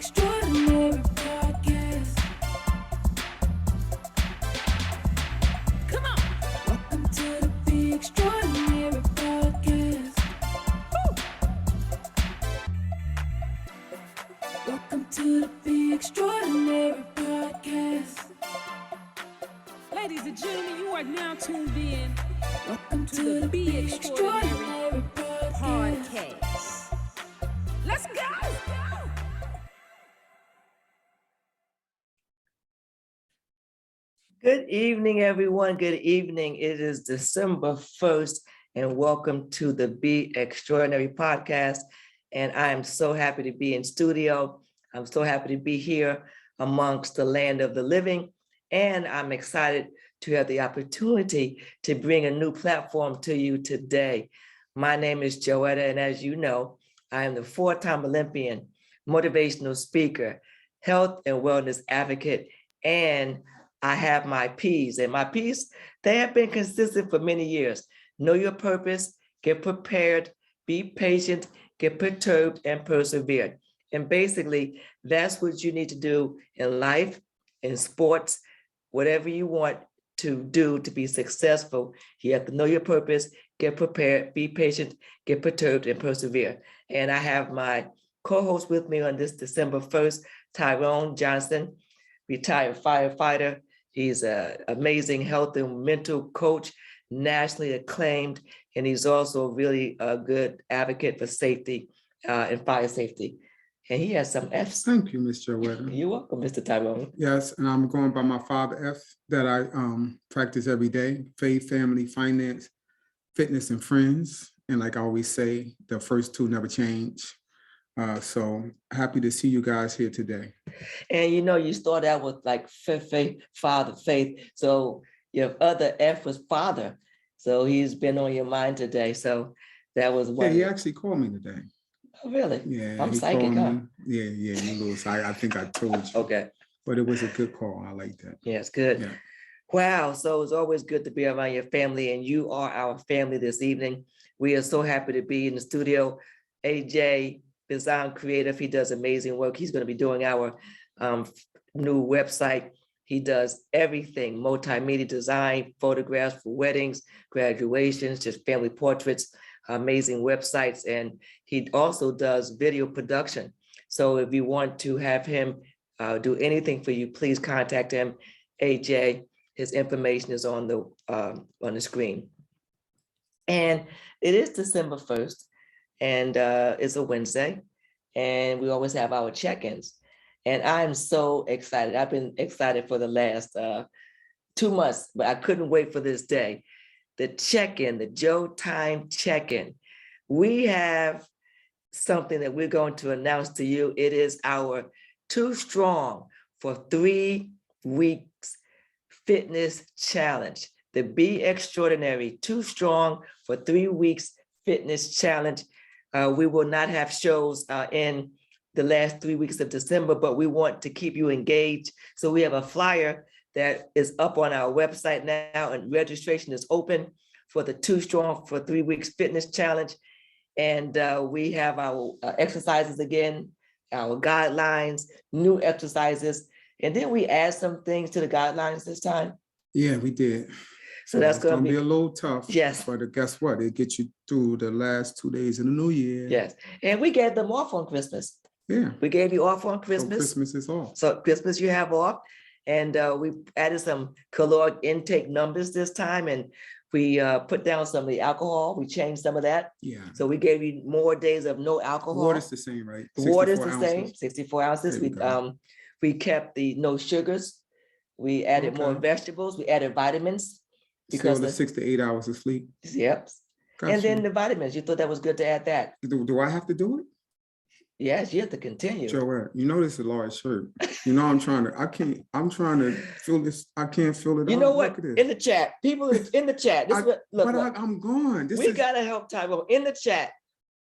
Extraordinary podcast. Come on. Welcome to the Be Extraordinary podcast. Welcome to the Be Extraordinary podcast. Ladies and gentlemen, you are now tuned in Welcome to the Be Extraordinary podcast. podcast. Let's go! Good evening, everyone. Good evening. It is December 1st, and welcome to the Be Extraordinary podcast. And I am so happy to be in studio. I'm so happy to be here amongst the land of the living. And I'm excited to have the opportunity to bring a new platform to you today. My name is Joetta, and as you know, I am the four-time Olympian, motivational speaker, health and wellness advocate, and I have my P's, and my P's, they have been consistent for many years. Know your purpose, get prepared, be patient, get perturbed, and persevere. And basically, that's what you need to do in life, in sports, whatever you want to do to be successful. You have to know your purpose, get prepared, be patient, get perturbed, and persevere. And I have my co-host with me on this December 1st, Tyrone Johnson, retired firefighter. He's an amazing health and mental coach, nationally acclaimed, and he's also really a good advocate for safety and fire safety. And he has some F's. Thank you, Ms. Joetta. You're welcome, Mr. Tyrone. Yes, and I'm going by my 5 F that I practice every day: faith, family, finance, fitness, and friends. And like I always say, the first two never change. So happy to see you guys here today. And you know, you start out with like faith, father, faith. So your other F was father. So he's been on your mind today. So that was Yeah, one. he actually called me today. Oh, really? Yeah, I'm he psychic, called huh? me. Yeah, you little psychic. I think I told you. Okay. But it was a good call. I like that. Yeah, it's good. Yeah. Wow. So it's always good to be around your family, and you are our family this evening. We are so happy to be in the studio. AJ, design creative, he does amazing work. He's going to be doing our new website. He does everything: multimedia design, photographs for weddings, graduations, just family portraits, amazing websites. And he also does video production. So if you want to have him do anything for you, please contact him. AJ, his information is on the screen. And it is December 1st, and it's a Wednesday, and we always have our check-ins. And I'm so excited. I've been excited for the last 2 months, but I couldn't wait for this day. The check-in, the Jotyme check-in. We have something that we're going to announce to you. It is our Too Strong for 3 Weeks Fitness Challenge. The Be Extraordinary Too Strong for 3 Weeks Fitness Challenge. We will not have shows in the last 3 weeks of December, but we want to keep you engaged. So we have a flyer that is up on our website now, and registration is open for the Too Strong for 3 Weeks Fitness Challenge. And we have our exercises again, our guidelines, new exercises. And then we add some things to the guidelines this time. Yeah, we did. So that's it's going to be a little tough. Yes. But guess what? It gets you through the last 2 days of the new year. Yes. And we gave them off on Christmas. Yeah. We gave you off on So Christmas. Christmas is off. So Christmas you have off. And we added some caloric intake numbers this time. And we put down some of the alcohol. We changed some of that. Yeah. So we gave you more days of no alcohol. Water's the same, right? Water's the 64 same, ounces. 64 ounces. There you go. We kept the no sugars. We added more Okay. vegetables. We added vitamins. Still the 6 to 8 hours of sleep. Yep. Gotcha. And then the vitamins. You thought that was good to add that? Do I have to do it? Yes, you have to continue. Joette, you know this is a large shirt. You know I'm trying to fill this. I can't fill it You out. know what? Look at In this. the chat, people in the chat. This is what, look, But look. I'm gone. We gotta help Tyrone in the chat.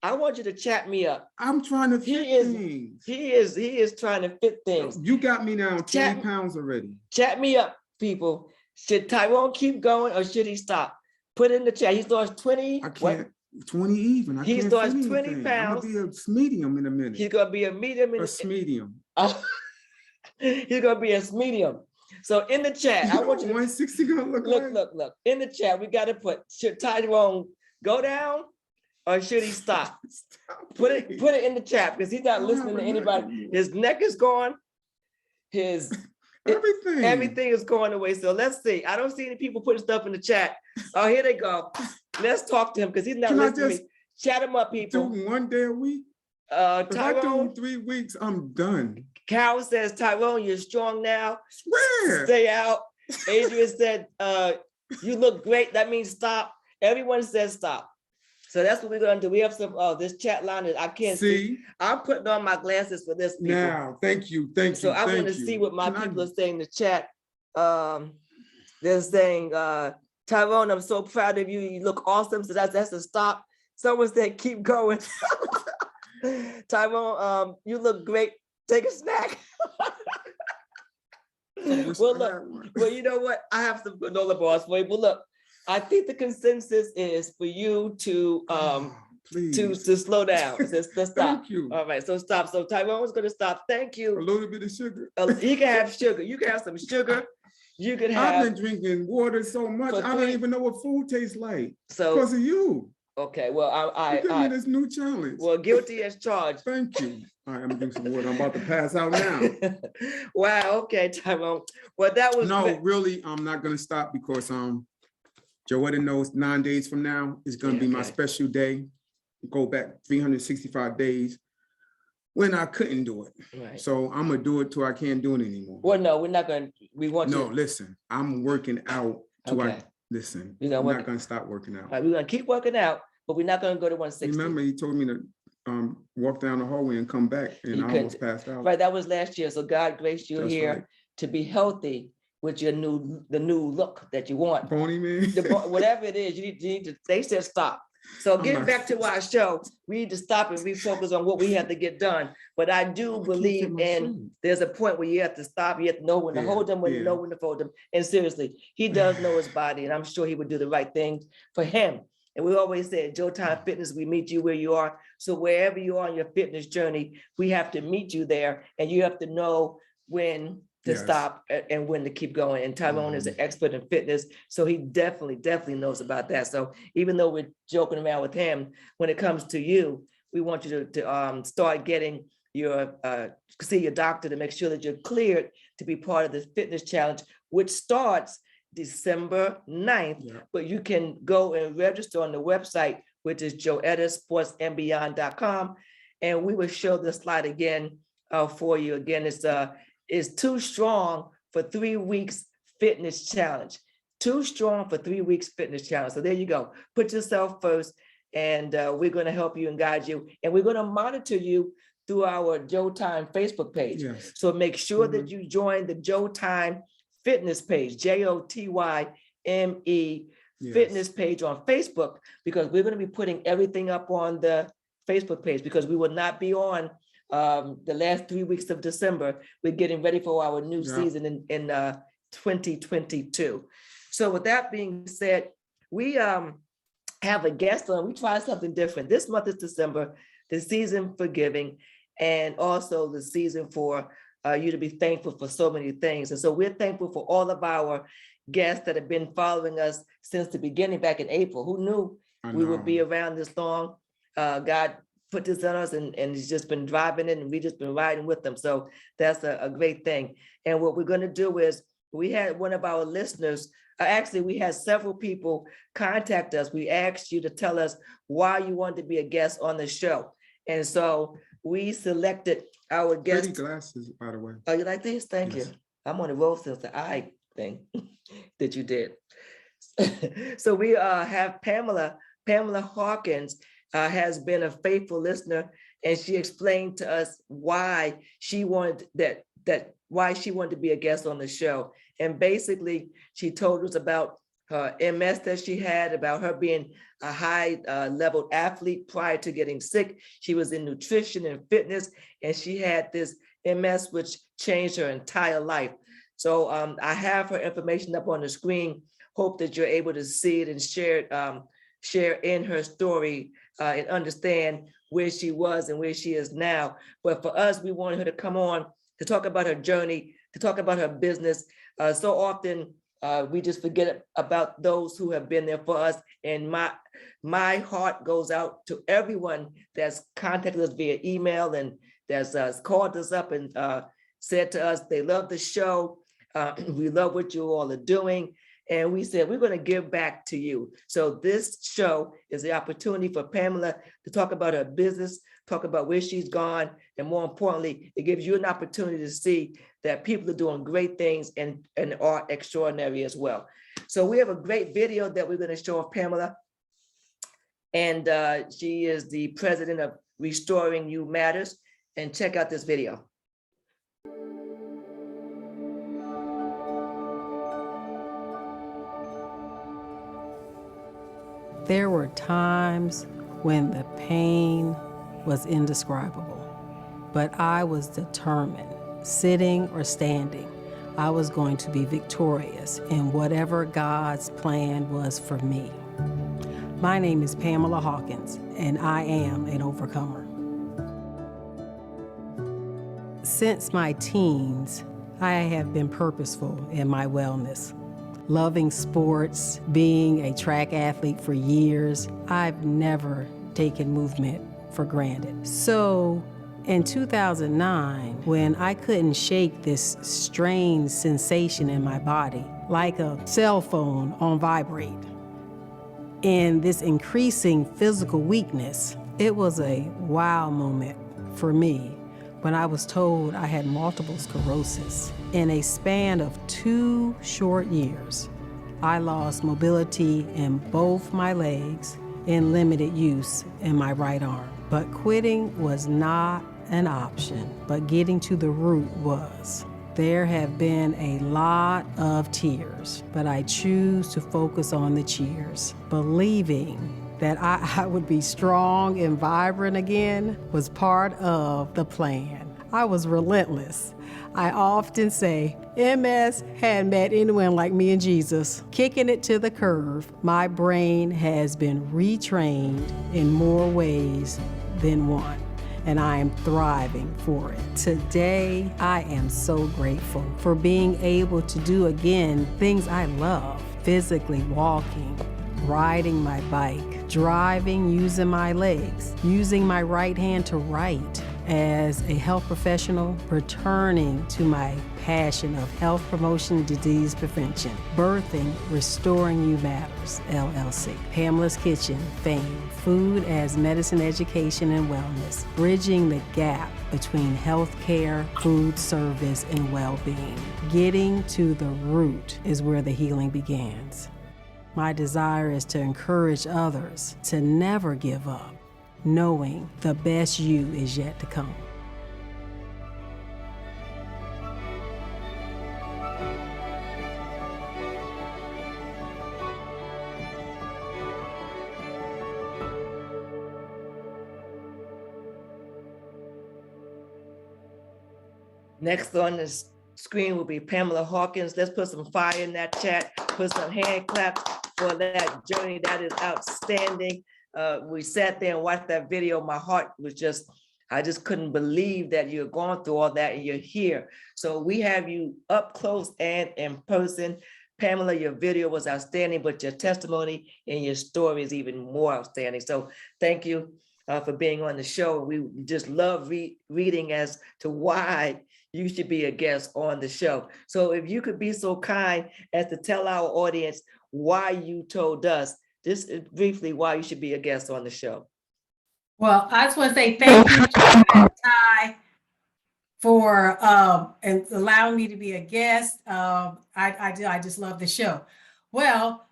I want you to chat me up. I'm trying to fit things. He is trying to fit things. You got me down 20 Chat- pounds already. Chat me up, people. Should Tyrone keep going or should he stop? Put in the chat. He starts 20. I can't. 20 even. I He can't starts fit 20 anything. pounds. I'm gonna be a medium in a minute. He's gonna be a medium. A medium. He's gonna be a medium. So in the chat, I want you to 160 gonna look like? look. In the chat, we got to put, should Tyrone go down or should he stop? Stop, Put it please. in the chat because he's not I don't listening to have a neck anybody. anymore. His neck is gone. His Everything. everything is going away. So let's see. I don't see any people putting stuff in the chat. Oh, here they go. Let's talk to him because he's not Can I listening to just me. Chat him up, Do people. 1 day a week? If I do Tyrone, 3 weeks, I'm done. Carol says, Tyrone, you're strong now. Swear. Stay out. Adrian said, you look great. That means stop. Everyone says stop. So that's what we're gonna do. We have some, this chat line that I can't see. I'm putting on my glasses for this, people. Now, thank you, thank you. So I want to see what my people are saying in the chat. They're saying, Tyrone, I'm so proud of you. You look awesome. So that's a stop. Someone said, keep going. Tyrone, you look great. Take a snack. Well, look, well, you know what? I have some granola bars for you. But look, I think the consensus is for you to please. to slow down. It says to stop. Thank you. All right, so stop. So Tyrone's going to stop. Thank A you. little bit of sugar. You can have sugar. You can have some sugar. You can I've have. been drinking water so much, For I don't even know what food tastes like So because of you. okay, well, You give me this new challenge. well, guilty as charged. Thank you. All right, I'm gonna do some water. I'm about to pass out now. Wow. Okay, Tyrone. Well, that was No, great. really, I'm not gonna stop because Joetta knows 9 days from now is gonna be my Okay. special day. Go back 365 days when I couldn't do it. Right. So I'm gonna do it till I can't do it anymore. Well, no, we're not going to. We want No, you. listen, I'm working out till Okay. listen, You know I'm what? not gonna stop working out. All right, we're going to keep working out, but we're not going to go to 160. Remember, he told me to walk down the hallway and come back, and You I couldn't. almost passed out. Right, that was last year. So God graced you That's here right. to be healthy with your the new look that you want. Pony man. Whatever it is, you need to. They said stop. So I'm getting not- back to our show, we need to stop and refocus on what we have to get done. But I do can't believe fit my in shoes. there's a point where you have to stop. You have to know when to Yeah, hold them, when to yeah. know when to fold them. And seriously, he does know his body, and I'm sure he would do the right thing for him. And we always say at Jotyme Fitness, we meet you where you are. So wherever you are on your fitness journey, we have to meet you there, and you have to know when to Yes. stop and when to keep going. And Tyrone is an expert in fitness, so he definitely knows about that. So even though we're joking around with him, when it comes to you, we want you to start getting your see your doctor to make sure that you're cleared to be part of this fitness challenge, which starts December 9th. Yeah. But you can go and register on the website, which is joettasportsandbeyond.com. And we will show the slide again for you. Again, it's too strong for 3 weeks fitness challenge. Too strong for 3 weeks fitness challenge. So there you go. Put yourself first, and we're going to help you and guide you. And we're going to monitor you through our Jotyme Facebook page. Yes. So make sure that you join the Jotyme Fitness page, Jotyme Yes. Fitness page on Facebook, because we're going to be putting everything up on the Facebook page, because we will not be on the last 3 weeks of December. We're getting ready for our new Yeah. season in 2022. So with that being said, we have a guest on. We try something different. This month is December, the season for giving, and also the season for you to be thankful for so many things. And so we're thankful for all of our guests that have been following us since the beginning back in April. Who knew we would be around this long? God put this on us, and he's just been driving it, and we just been riding with them. So that's a great thing. And what we're going to do is, we had one of our listeners, actually we had several people contact us. We asked you to tell us why you wanted to be a guest on the show. And so we selected our guest. Pretty glasses, by the way. Oh, you like these? Thank Yes. you. I'm on the roll since the eye thing that you did. So we have Pamela Hawkins has been a faithful listener, and she explained to us why she wanted why she wanted to be a guest on the show. And basically, she told us about her MS that she had, about her being a high level athlete prior to getting sick. She was in nutrition and fitness, and she had this MS, which changed her entire life. So I have her information up on the screen. Hope that you're able to see it and share in her story and understand where she was and where she is now. But for us, we wanted her to come on to talk about her journey, to talk about her business. So often we just forget about those who have been there for us. And my heart goes out to everyone that's contacted us via email and that's called us up and said to us they love the show. We love what you all are doing. And we said, we're going to give back to you. So this show is the opportunity for Pamela to talk about her business, talk about where she's gone. And more importantly, it gives you an opportunity to see that people are doing great things and are extraordinary as well. So we have a great video that we're going to show of Pamela. And she is the president of Restoring You Matters. And check out this video. There were times when the pain was indescribable, but I was determined, sitting or standing, I was going to be victorious in whatever God's plan was for me. My name is Pamela Hawkins, and I am an overcomer. Since my teens, I have been purposeful in my wellness. Loving sports, being a track athlete for years, I've never taken movement for granted. So in 2009, when I couldn't shake this strange sensation in my body, like a cell phone on vibrate, and this increasing physical weakness, it was a wow moment for me when I was told I had multiple sclerosis. In a span of 2 short years, I lost mobility in both my legs and limited use in my right arm. But quitting was not an option, but getting to the root was. There have been a lot of tears, but I choose to focus on the cheers. Believing that I would be strong and vibrant again was part of the plan. I was relentless. I often say, MS hadn't met anyone like me and Jesus. Kicking it to the curve, my brain has been retrained in more ways than one, and I am thriving for it. Today, I am so grateful for being able to do again things I love, physically walking, riding my bike, driving using my legs, using my right hand to write. As a health professional, returning to my passion of health promotion, disease prevention, birthing Restoring You Matters, LLC, Pamela's Kitchen, fame, food as medicine, education, and wellness, bridging the gap between healthcare, food service, and well-being. Getting to the root is where the healing begins. My desire is to encourage others to never give up, knowing the best you is yet to come. Next on the screen will be Pamela Hawkins. Let's put some fire in that chat, put some hand claps for that journey. That is outstanding. We sat there and watched that video. My heart was just, I just couldn't believe that you're going through all that and you're here. So we have you up close and in person. Pamela, your video was outstanding, but your testimony and your story is even more outstanding. So thank you for being on the show. We just love reading as to why you should be a guest on the show. So if you could be so kind as to tell our audience why you told us, just briefly, why you should be a guest on the show. Well, I just want to say thank you, Ty, for and allowing me to be a guest. I just love the show. Well,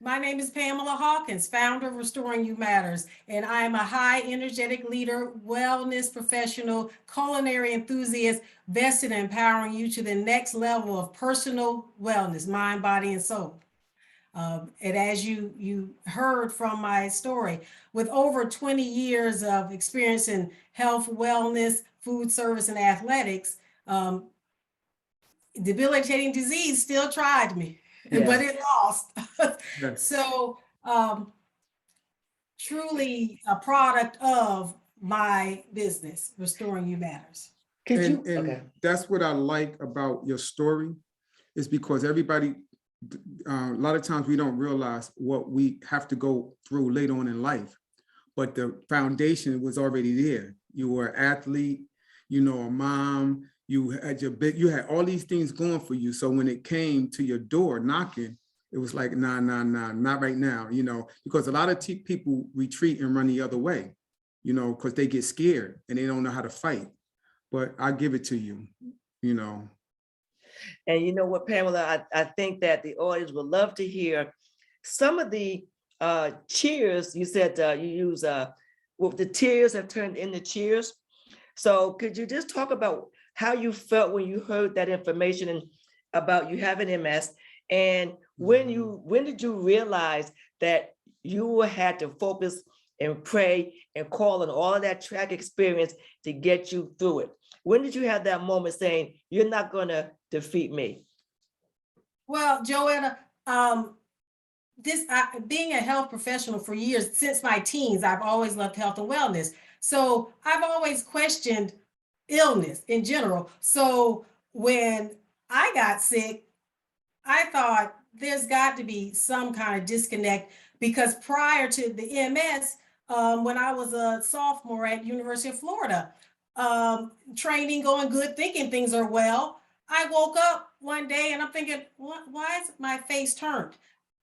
my name is Pamela Hawkins, founder of Restoring You Matters, and I am a high energetic leader, wellness professional, culinary enthusiast, vested in empowering you to the next level of personal wellness, mind, body, and soul. And as you heard from my story, with over 20 years of experience in health, wellness, food service, and athletics, debilitating disease still tried me, but it lost. So truly a product of my business, Restoring You Matters. Could you, And okay, that's what I like about your story, is because everybody, a lot of times we don't realize what we have to go through later on in life, but the foundation was already there. You were an athlete, you know, a mom, you had you had all these things going for you. So when it came to your door knocking, it was like, nah, not right now, you know, because a lot of people retreat and run the other way, you know, because they get scared and they don't know how to fight. But I give it to you, you know. and you know what, Pamela, I think that the audience would love to hear some of the cheers. You said you use, well, the tears have turned into cheers. So could you just talk about how you felt when you heard that information and about you having MS, and when did you realize that you had to focus and pray and call on all of that track experience to get you through it? When did you have that moment saying, you're not gonna defeat me? Well, Joetta, being a health professional for years, since my teens, I've always loved health and wellness. So I've always questioned illness in general. So when I got sick, I thought there's got to be some kind of disconnect, because prior to the MS, when I was a sophomore at University of Florida, training going good, thinking things are well, I woke up one day and I'm thinking, why is my face turned?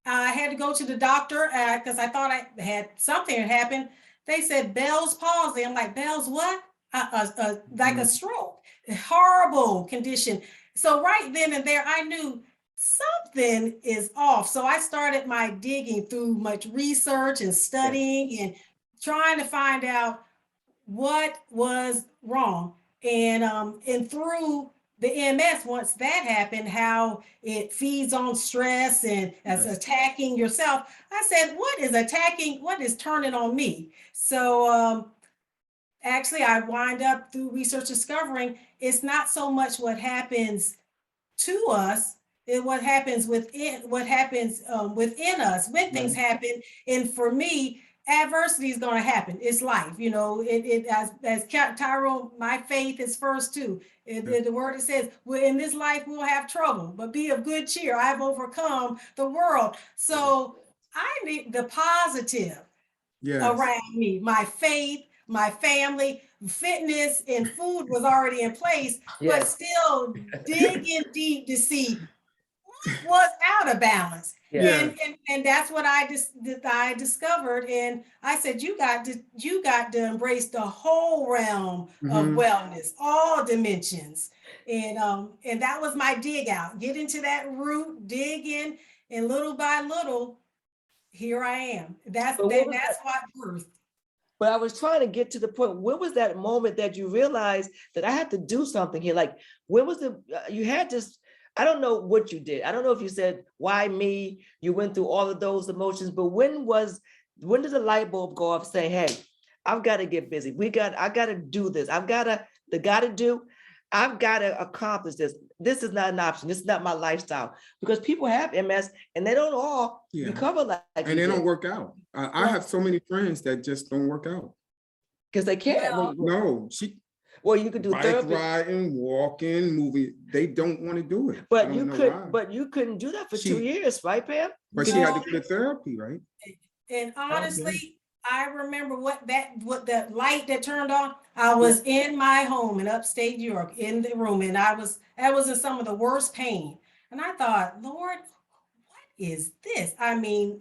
I had to go to the doctor because I thought I had something had happened. They said Bell's palsy. I'm like, Bell's what? Like a stroke, horrible condition. So right then and there, I knew something is off. So I started my digging through much research and studying and trying to find out what was wrong. And through the MS, once that happened, how it feeds on stress and as attacking yourself, I said, what is turning on me? So actually, I wind up through research discovering it's not so much what happens to us, and what happens within us when things happen. And for me, adversity is going to happen. It's life, you know. It as Tyrone, my faith is first too. The word, it says, well, in this life we'll have trouble, but be of good cheer. I've overcome the world. So I need the positive around me. My faith, my family, fitness, and food was already in place, but still digging deep to see what was out of balance. Yeah. And that's what I discovered. And I said, you got to embrace the whole realm of wellness, all dimensions. And that was my dig out. Get into that root, dig in, and little by little, here I am. That's what birthed. But I was trying to get to the point. When was that moment that you realized that I had to do something here? Like, when was you had this, I don't know what you did. I don't know if you said, why me? You went through all of those emotions, but when did the light bulb go off saying, hey, I've got to get busy. I got to do this. I've got to accomplish this. This is not an option. This is not my lifestyle, because people have MS and they don't all recover like and they don't work out. I have so many friends that just don't work out because they can't. Well, you could do bike therapy, riding, walking, moving. They don't want to do it. But you couldn't do that for 2 years, right, Pam? But she had to go to therapy, right? And honestly, I remember what the light that turned on. I was in my home in upstate New York, in the room, and I was in some of the worst pain. And I thought, Lord, what is this? I mean,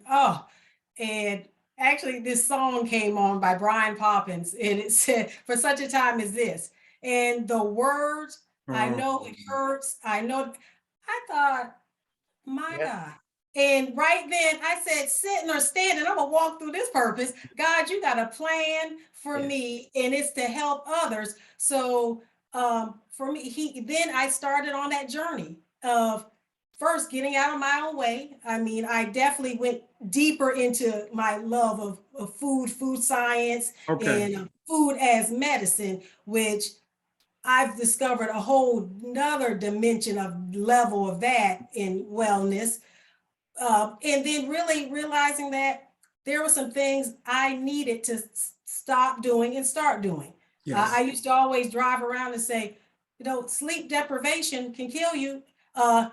and actually this song came on by Brian Poppins, and it said, for such a time as this. And the words, I know it hurts. I thought, my God. And right then I said, sitting or standing, I'm gonna walk through this purpose. God, you got a plan for me, and it's to help others. So for me, then I started on that journey of first getting out of my own way. I mean, I definitely went deeper into my love of food science, and food as medicine, which I've discovered a whole nother dimension of level of that in wellness. And then really realizing that there were some things I needed to stop doing and start doing. I used to always drive around and say, sleep deprivation can kill you.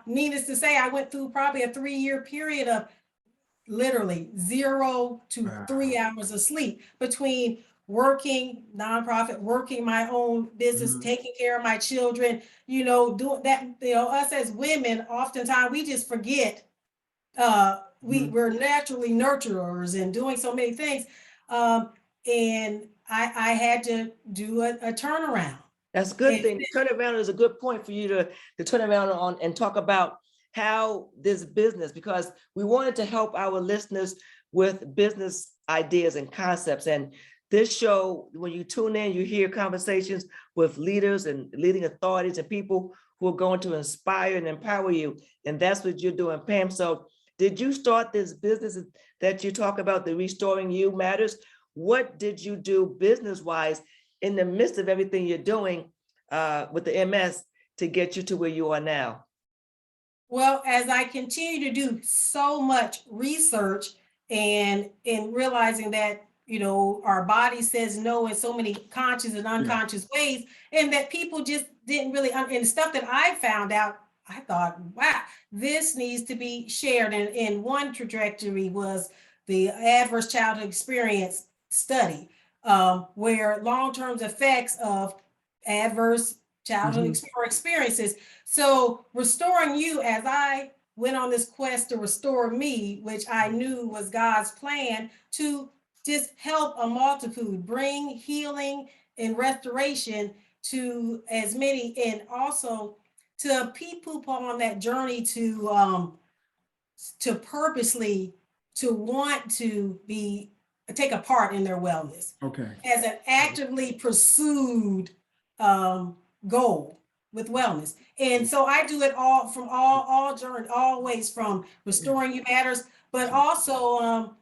Needless to say, I went through probably a 3-year period of literally 0 to 3 hours of sleep between working nonprofit, working my own business, taking care of my children, doing that. Us as women, oftentimes we just forget we're naturally nurturers and doing so many things. And I had to do a turnaround. That's a good And thing. Turnaround is a good point for you to turn around on and talk about how this business, because we wanted to help our listeners with business ideas and concepts. And this show, when you tune in, you hear conversations with leaders and leading authorities and people who are going to inspire and empower you. And that's what you're doing, Pam. So did you start this business that you talk about, the Restoring You Matters? What did you do business-wise in the midst of everything you're doing with the MS to get you to where you are now? Well, as I continue to do so much research and in realizing that, our body says no in so many conscious and unconscious ways, and that people just didn't really, and stuff that I found out, I thought, wow, this needs to be shared. And one trajectory was the adverse childhood experience study, where long-term effects of adverse childhood experiences. So Restoring You, as I went on this quest to restore me, which I knew was God's plan to just help a multitude, bring healing and restoration to as many, and also to people on that journey to purposely to want to take a part in their wellness. Okay. As an actively pursued goal with wellness. And so I do it all from all journey, always from Restoring You Matters, but also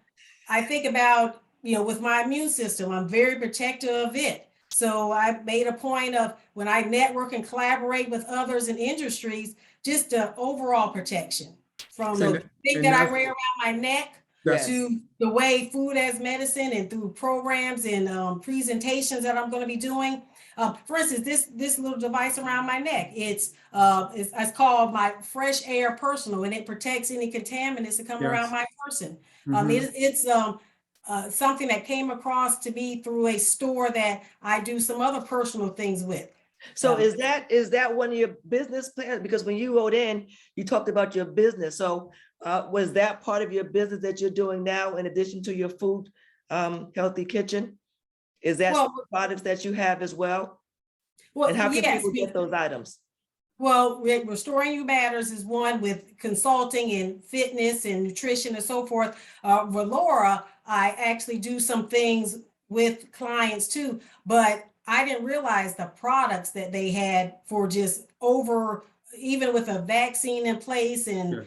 I think about, with my immune system, I'm very protective of it. So I made a point of, when I network and collaborate with others in industries, just the overall protection from the thing that I wear around my neck to the way food as medicine, and through programs and presentations that I'm going to be doing. For instance, this little device around my neck, it's called my Fresh Air Personal, and it protects any contaminants that come around my person. It's something that came across to me through a store that I do some other personal things with. So is that one of your business plans? Because when you wrote in, you talked about your business. So was that part of your business that you're doing now, in addition to your food, healthy kitchen? Is that products that you have as well? And how can people get those items? Well, Restoring You Matters is one with consulting in fitness and nutrition and so forth. Valora, I actually do some things with clients too, but I didn't realize the products that they had for just even with a vaccine in place and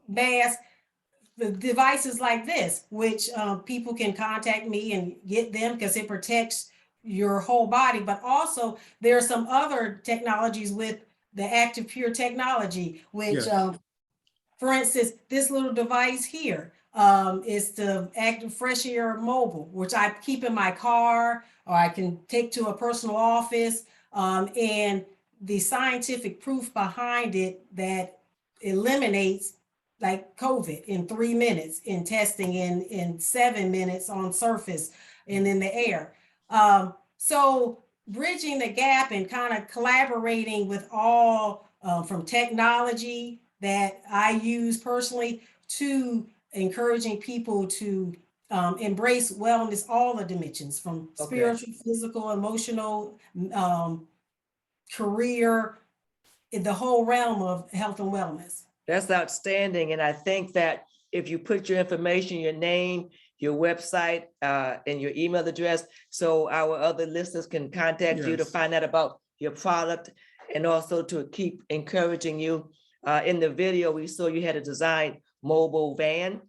mask, the devices like this, which people can contact me and get them because it protects your whole body. But also there are some other technologies with the Active Pure technology, which, for instance, this little device here is the Active Fresh Air Mobile, which I keep in my car, or I can take to a personal office. And the scientific proof behind it that eliminates like COVID in 3 minutes, in testing in 7 minutes on surface and in the air. So bridging the gap and kind of collaborating with all from technology that I use personally to encouraging people to embrace wellness, all the dimensions, from spiritual, physical, emotional, career, in the whole realm of health and wellness. That's outstanding. And I think that if you put your information, your name, your website, and your email address, so our other listeners can contact you to find out about your product, and also to keep encouraging you. In the video, we saw you had a design mobile van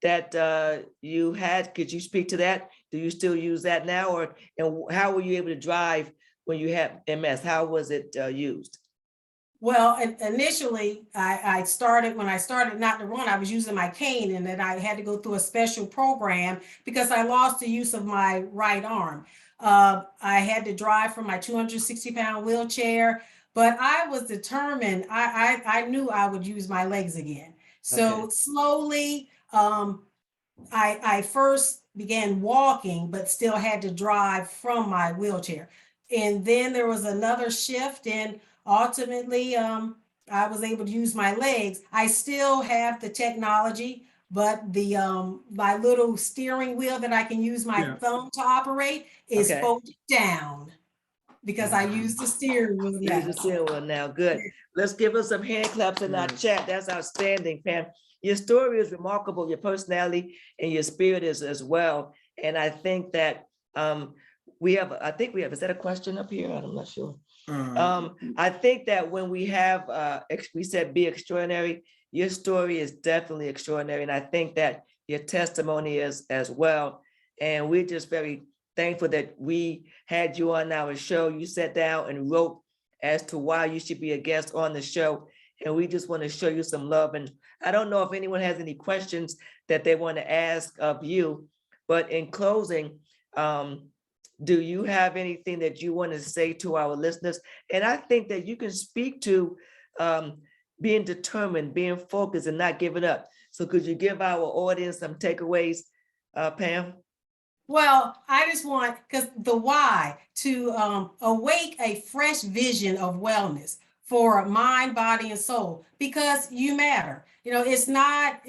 that you had. Could you speak to that? Do you still use that now? And how were you able to drive when you had MS? How was it used? Well, initially, when I started not to run, I was using my cane, and then I had to go through a special program because I lost the use of my right arm. I had to drive from my 260-pound wheelchair. but I was determined. I knew I would use my legs again. So Okay. slowly, I first began walking, but still had to drive from my wheelchair. And then there was another shift, and ultimately, I was able to use my legs. I still have the technology, but the my little steering wheel that I can use my Yeah. thumb to operate is Okay. folded down because I use the steering wheel Use now. the steering wheel now. Good. Let's give us some hand claps in our Yes. chat. That's outstanding, Pam. Your story is remarkable. Your personality and your spirit is as well. And I think that we have, is that a question up here? I'm not sure. I think that when we have, we said be extraordinary, your story is definitely extraordinary. And I think that your testimony is as well. And we're just very thankful that we had you on our show. You sat down and wrote as to why you should be a guest on the show. And we just want to show you some love. And I don't know if anyone has any questions that they want to ask of you, but in closing, do you have anything that you want to say to our listeners? And I think that you can speak to being determined, being focused, and not giving up. So could you give our audience some takeaways, Pam? Well, I just want, because the why, to awake a fresh vision of wellness for mind, body, and soul, because you matter. It's not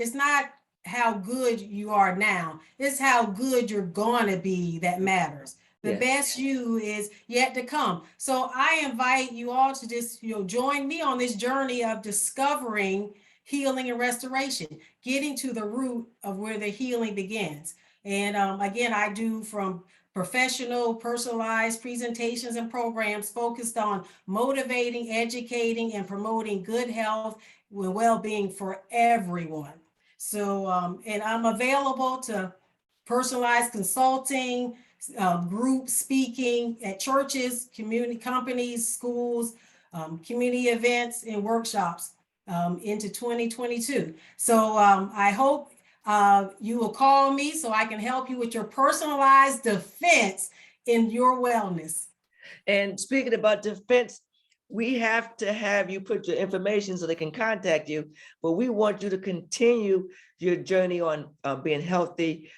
how good you are now, it's how good you're going to be that matters. The Yes. best you is yet to come. So I invite you all to just, join me on this journey of discovering healing and restoration, getting to the root of where the healing begins. And again, I do from professional, personalized presentations and programs focused on motivating, educating, and promoting good health and well-being for everyone. So, and I'm available to personalized consulting, group speaking at churches, community companies, schools, community events, and workshops into 2022. So I hope you will call me so I can help you with your personalized defense in your wellness. And speaking about defense, we have to have you put your information so they can contact you, but we want you to continue your journey on being healthy,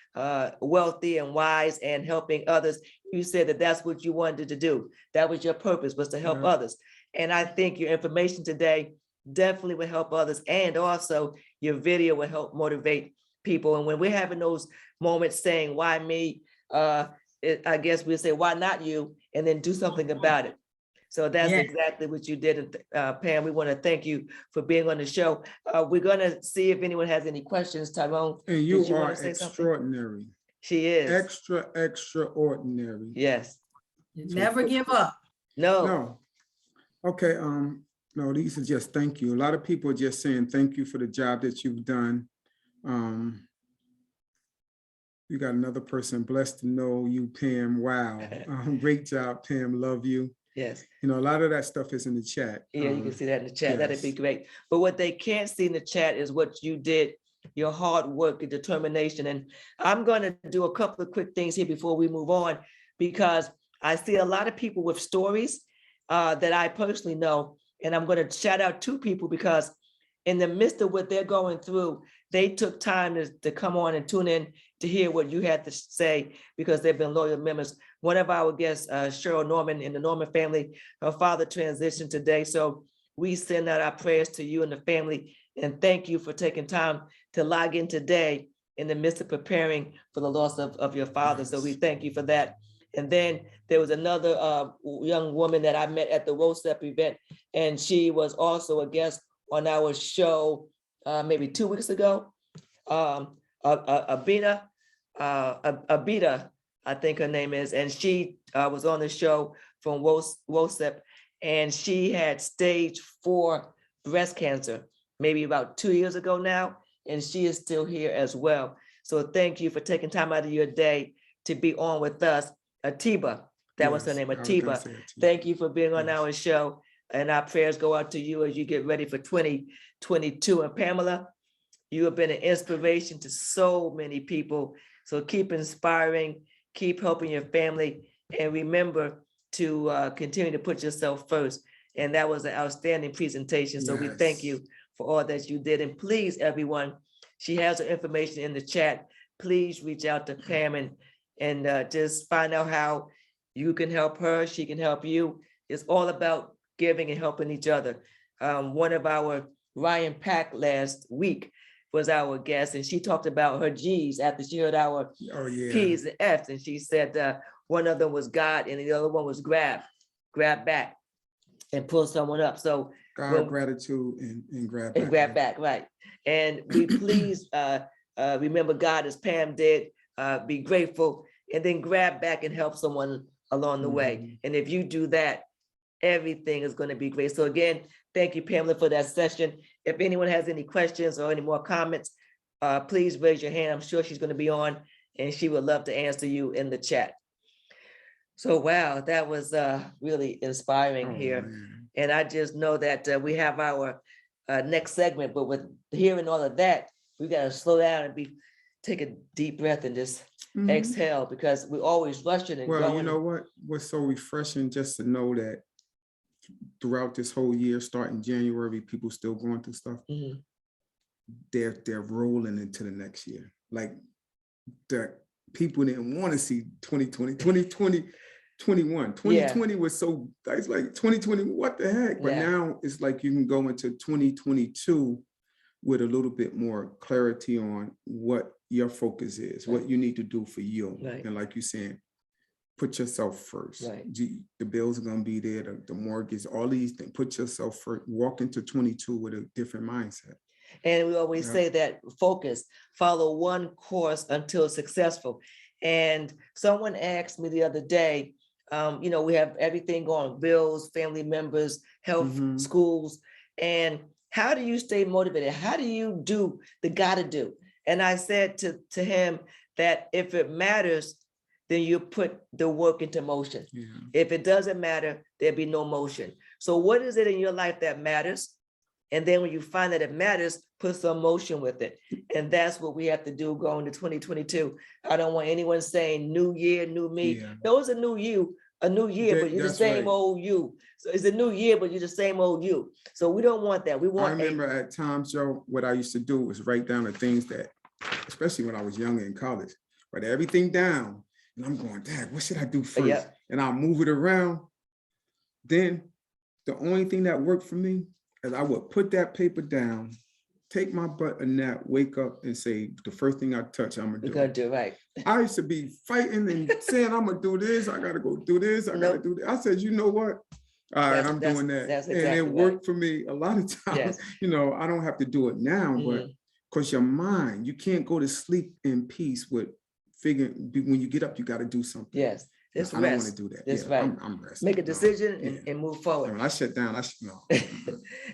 wealthy, and wise, and helping others. You said that that's what you wanted to do. That was your purpose, was to help Yeah. others. And I think your information today definitely will help others. And also your video will help motivate people. And when we're having those moments saying, why me? I guess we'll say, why not you? And then do something about it. So that's Yeah. exactly what you did. And Pam, we want to thank you for being on the show. We're going to see if anyone has any questions. Tyrone, And you did you are want to say something? extraordinary. She is. Extraordinary. Yes. Never give up. No. No. Okay. No, these are just thank you. A lot of people are just saying thank you for the job that you've done. You got another person, blessed to know you, Pam. Wow. Great job, Pam. Love you. Yes. A lot of that stuff is in the chat. Yeah, you can see that in the chat. That'd be great. But what they can't see in the chat is what you did, your hard work and determination. And I'm going to do a couple of quick things here before we move on, because I see a lot of people with stories that I personally know. And I'm going to shout out two people because in the midst of what they're going through, they took time to come on and tune in to hear what you had to say, because they've been loyal members. One of our guests, Cheryl Norman, in the Norman family, her father transitioned today. So we send out our prayers to you and the family, and thank you for taking time to log in today in the midst of preparing for the loss of your father. So we thank you for that. And then there was another young woman that I met at the WOSEP event, and she was also a guest on our show maybe 2 weeks ago. Abita, I think her name is, and she was on the show from WOSEP, and she had stage 4 breast cancer, maybe about 2 years ago now, and she is still here as well. So thank you for taking time out of your day to be on with us. Atiba, that was her name, Atiba. Thank you for being on our show, and our prayers go out to you as you get ready for 2022. And Pamela, you have been an inspiration to so many people. So keep inspiring, keep helping your family, and remember to continue to put yourself first. And that was an outstanding presentation. So we thank you for all that you did. And please, everyone, she has her information in the chat. Please reach out to Pam and just find out how you can help her. She can help you. It's all about giving and helping each other. One of our Ryan Pack last week was our guest, and she talked about her G's after she heard our P's and F's. And she said one of them was God and the other one was grab back and pull someone up. So God, gratitude, and grab back. And grab back, right. And we please remember God as Pam did, be grateful, and then grab back and help someone along the way. And if you do that, everything is going to be great. So again, thank you, Pamela, for that session. If anyone has any questions or any more comments, please raise your hand. I'm sure she's going to be on and she would love to answer you in the chat. So, wow, that was really inspiring here. Man. And I just know that we have our next segment, but with hearing all of that, we got to slow down and take a deep breath and just exhale, because we're always rushing and well, going. you know what? What's so refreshing just to know that throughout this whole year, starting January, people still going through stuff. They're rolling into the next year. Like the people didn't want to see 2021 was so, it's like 2020, what the heck? But now it's like you can go into 2022 with a little bit more clarity on what your focus is, what you need to do for you. And like you're saying, put yourself first. The bills are going to be there, the mortgage, all these things. Put yourself first. Walk into 22 with a different mindset. And we always say that focus, follow one course until successful. And someone asked me the other day, you know, we have everything going, bills, family members, health, schools, and how do you stay motivated? How do you do the gotta do? And I said to him that if it matters, then you put the work into motion. If it doesn't matter, there'll be no motion. So what is it in your life that matters? And then when you find that it matters, put some motion with it. And that's what we have to do going to 2022. I don't want anyone saying new year, new me. No, it's a new you, a new year, but you're the same old you. So it's a new year, but you're the same old you. So we don't want that. We want. I remember at times, Joe, what I used to do was write down the things that, especially when I was younger in college, write everything down. And I'm going, Dad, what should I do first? And I'll move it around. Then the only thing that worked for me is I would put that paper down, take my butt a nap, wake up and say, the first thing I touch, I'm gonna do. I used to be fighting and saying, I'm gonna do this, I gotta go do this, I gotta do that. I said, you know what? All right, I'm doing that. And it worked for me a lot of times. You know, I don't have to do it now, but because your mind, you can't go to sleep in peace with figuring, when you get up, you got to do something. It's I don't want to do that. That's right. I'm resting. Make a decision and move forward. When I shut down, no.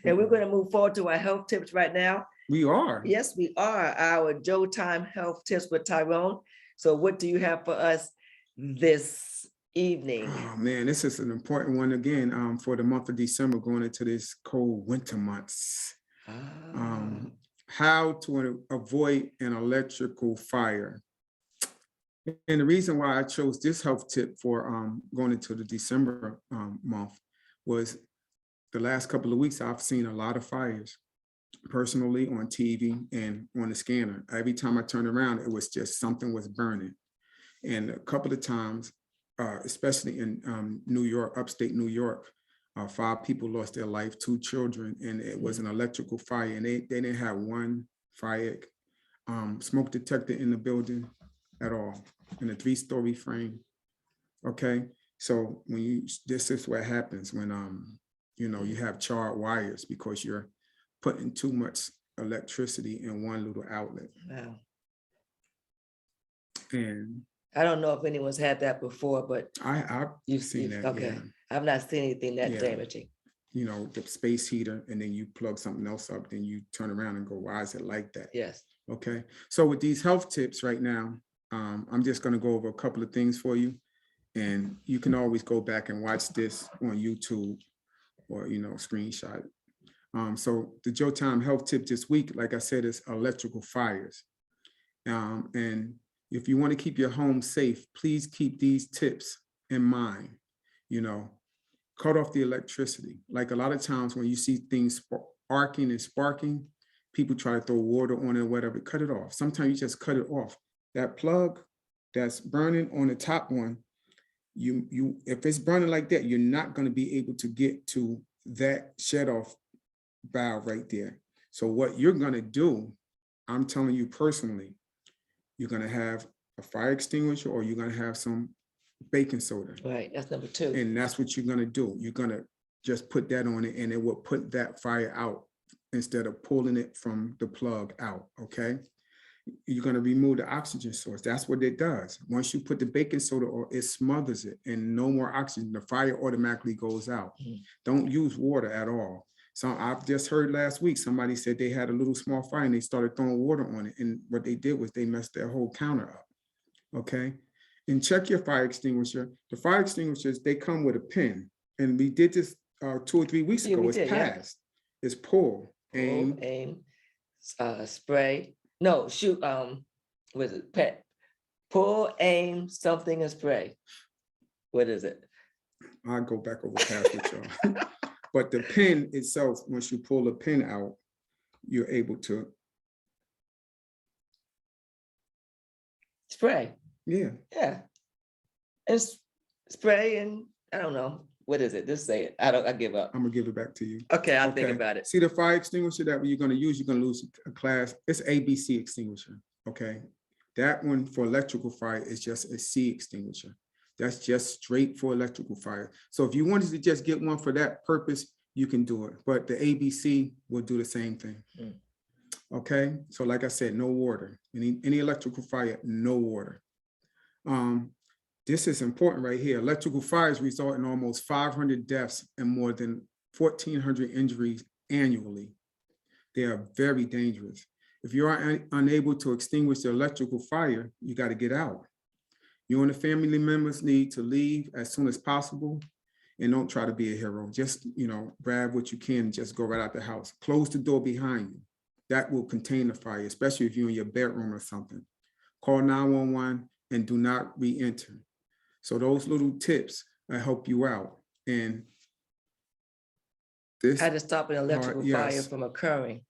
And we're going to move forward to our health tips right now. We are. Yes, we are. Our Jotyme health tips with Tyrone. So what do you have for us this evening? Oh man, this is an important one again for the month of December, going into this cold winter months. How to avoid an electrical fire. And the reason why I chose this health tip for going into the December month was the last couple of weeks, I've seen a lot of fires personally on TV and on the scanner. Every time I turned around, it was just something was burning. And a couple of times, especially in New York, upstate New York, 5 people lost their life, 2 children, and it was an electrical fire. And they didn't have one fire smoke detector in the building at all, in a 3-story frame. Okay, so when this is what happens when you know, you have charred wires because you're putting too much electricity in one little outlet. Wow. And I don't know if anyone's had that before, but I've seen that. Okay, I've not seen anything that damaging. You know, the space heater, and then you plug something else up, then you turn around and go, why is it like that? Okay, so with these health tips right now, I'm just going to go over a couple of things for you, and you can always go back and watch this on YouTube or, you know, screenshot. So the Jotyme health tip this week, like I said, is electrical fires. And if you want to keep your home safe, please keep these tips in mind. You know, cut off the electricity. Like a lot of times when you see things arcing and sparking, people try to throw water on it or whatever, cut it off. Sometimes you just cut it off. That plug that's burning on the top one, if it's burning like that, you're not going to be able to get to that shut off valve right there. So what you're going to do, I'm telling you personally, you're going to have a fire extinguisher or you're going to have some baking soda. Right, that's number 2. And that's what you're going to do. You're going to just put that on it and it will put that fire out instead of pulling it from the plug out, okay? You're going to remove the oxygen source. That's what it does. Once you put the baking soda or it smothers it and no more oxygen, the fire automatically goes out. Don't use water at all. So I've just heard last week, somebody said they had a little small fire and they started throwing water on it. And what they did was they messed their whole counter up, okay? And check your fire extinguisher. The fire extinguishers, they come with a pin. And we did this 2 or 3 weeks ago. It's passed. It's pull, aim, spray. No, shoot. What is it? Pet. Pull, aim, something, and spray. What is it? I'll go back over past with y'all. But the pin itself, once you pull the pin out, you're able to spray. Yeah. And spray, and I don't know. What is it? Just say it. I give up. I'm gonna give it back to you. Okay, I'll think about it. See the fire extinguisher that you're gonna use, you're gonna lose a class. It's ABC extinguisher, okay? That one for electrical fire is just a C extinguisher. That's just straight for electrical fire. So if you wanted to just get one for that purpose, you can do it. But the ABC will do the same thing. Okay, so like I said, no water. Any electrical fire, no water. This is important right here. Electrical fires result in almost 500 deaths and more than 1,400 injuries annually. They are very dangerous. If you are unable to extinguish the electrical fire, you got to get out. You and the family members need to leave as soon as possible and don't try to be a hero. Just, grab what you can and just go right out the house. Close the door behind you. That will contain the fire, especially if you're in your bedroom or something. Call 911 and do not re-enter. So those little tips will help you out. And this— how to stop an electrical fire from occurring.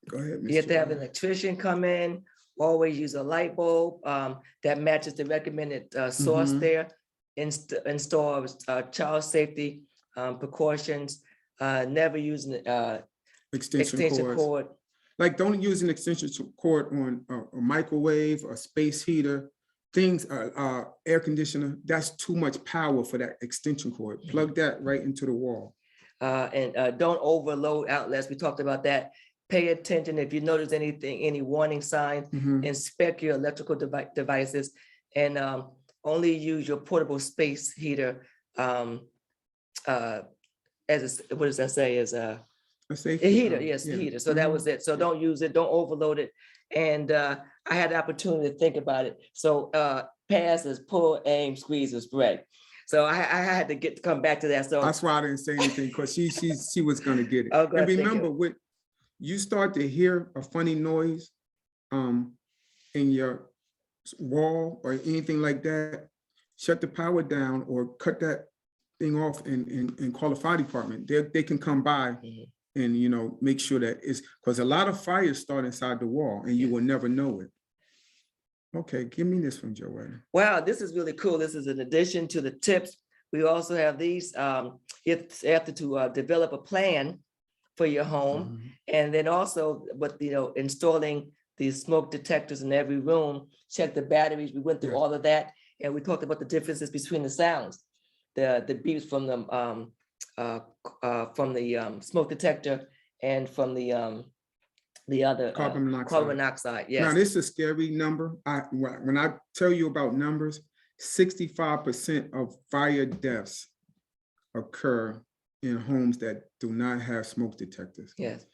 Go ahead, Ms. You have to have an Joetta. electrician come in, always use a light bulb that matches the recommended source there. Install child safety precautions, never using extension cord. Like, don't use an extension cord on a microwave, a space heater, things, air conditioner. That's too much power for that extension cord. Plug that right into the wall. And don't overload outlets. We talked about that. Pay attention if you notice anything, any warning signs. Inspect your electrical devices, and only use your portable space heater as what does that say? As a heater, yes, yeah. heater. So that was it. So don't use it, don't overload it. And I had the opportunity to think about it. So pass is pull, aim, squeeze, and spray. So I had to come back to that. So that's why I didn't say anything, because she was gonna get it. Oh, and remember, when you start to hear a funny noise in your wall or anything like that, shut the power down or cut that thing off and call the fire department. They can come by and make sure that it's, because a lot of fires start inside the wall and you will never know it. Okay, give me this one, Joetta. Wow, this is really cool. This is in addition to the tips. We also have these. You have to develop a plan for your home, and then also with installing these smoke detectors in every room. Check the batteries. We went through all of that, and we talked about the differences between the sounds, the beeps from the smoke detector and from the other carbon monoxide. Yes. Now, this is a scary number. When I tell you about numbers, 65% of fire deaths occur in homes that do not have smoke detectors. Yes.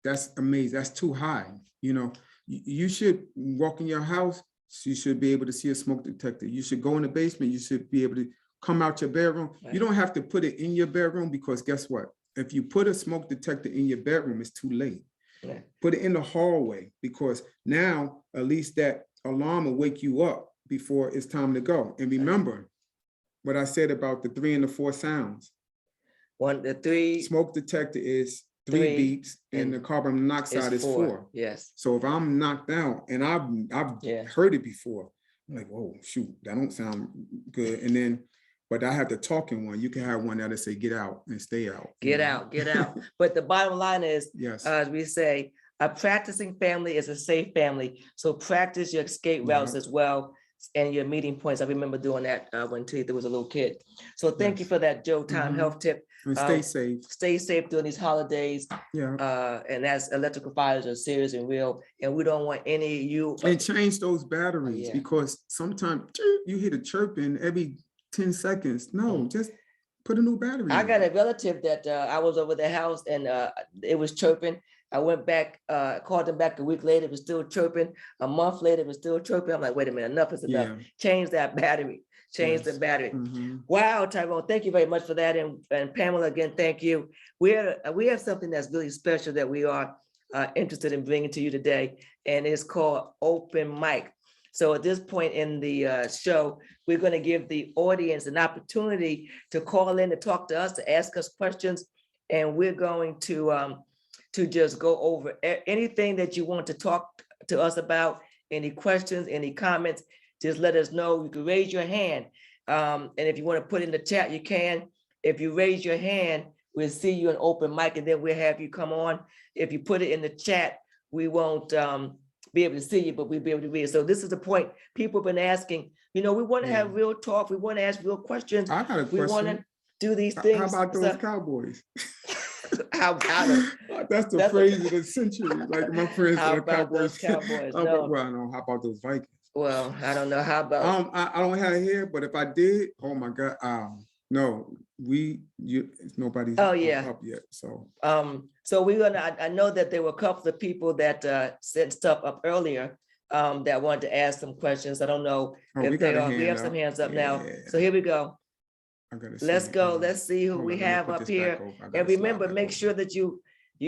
That's amazing. That's too high. You should walk in your house, you should be able to see a smoke detector. You should go in the basement, you should be able to come out your bedroom. Right. You don't have to put it in your bedroom, because guess what? If you put a smoke detector in your bedroom, it's too late. Yeah. Put it in the hallway, because now at least that alarm will wake you up before it's time to go. And remember, what I said about the 3 and the 4 sounds. 1 to 3 Smoke detector is 3 3, beeps, and and the carbon monoxide is 4. Yes. So if I'm knocked out, and I've Yeah. heard it before, I'm like, oh shoot, that don't sound good. And then, but I have the talking one. You can have one that'll say get out and stay out. you Get know? out, get out. But the bottom line is, Yes. as we say, a practicing family is a safe family. So practice your escape routes Yeah. as well and your meeting points. I remember doing that when Talitha was a little kid. So thank you Yes. for that Jotyme Mhm. health tip. And stay safe. Stay safe during these holidays. Yeah. And that's electrical fires are serious and real. And we don't want any of you. And change those batteries yeah. because sometimes you hear the chirping every 10 seconds. No, Mm. just put a new battery. I in. got a relative that I was over their house and it was chirping. I went back, called them back a week later, it was still chirping. A month later, it was still chirping. I'm like, wait a minute, enough is enough. Yeah. Change that battery, change the Yes. battery. Mhm. Wow, Tyrone, thank you very much for that. And Pamela, again, thank you. We have something that's really special that we are interested in bringing to you today, and it's called Open Mic. So at this point in the show, we're going to give the audience an opportunity to call in, to talk to us, to ask us questions, and we're going to just go over anything that you want to talk to us about, any questions, any comments, just let us know. You can raise your hand. And if you want to put in the chat, you can. If you raise your hand, we'll see you in open mic and then we'll have you come on. If you put it in the chat, we won't be able to see you, but we'll be able to read it. So this is the point. People have been asking, we want to have real talk. We want to ask real questions. I got a We want question. to do these things. How about those So- Cowboys? How about it? That's the That's a- phrase of the century. Like my friends How are about those Cowboys. Cowboys? How No. about, well, no, how about those Vikings? Well, I don't know. How about, I don't have it here, but if I did, oh my God, no, nobody's Oh, yeah. up yet. So so we're gonna, I know that there were a couple of people that sent stuff up earlier that wanted to ask some questions. I don't know we if they got a are. We hand have some up. hands up now. Yeah. So here we go. I gotta Let's see, go. Let's see who hold we on, let me have put up this back here. over. I gotta And slide remember, back make over. sure that you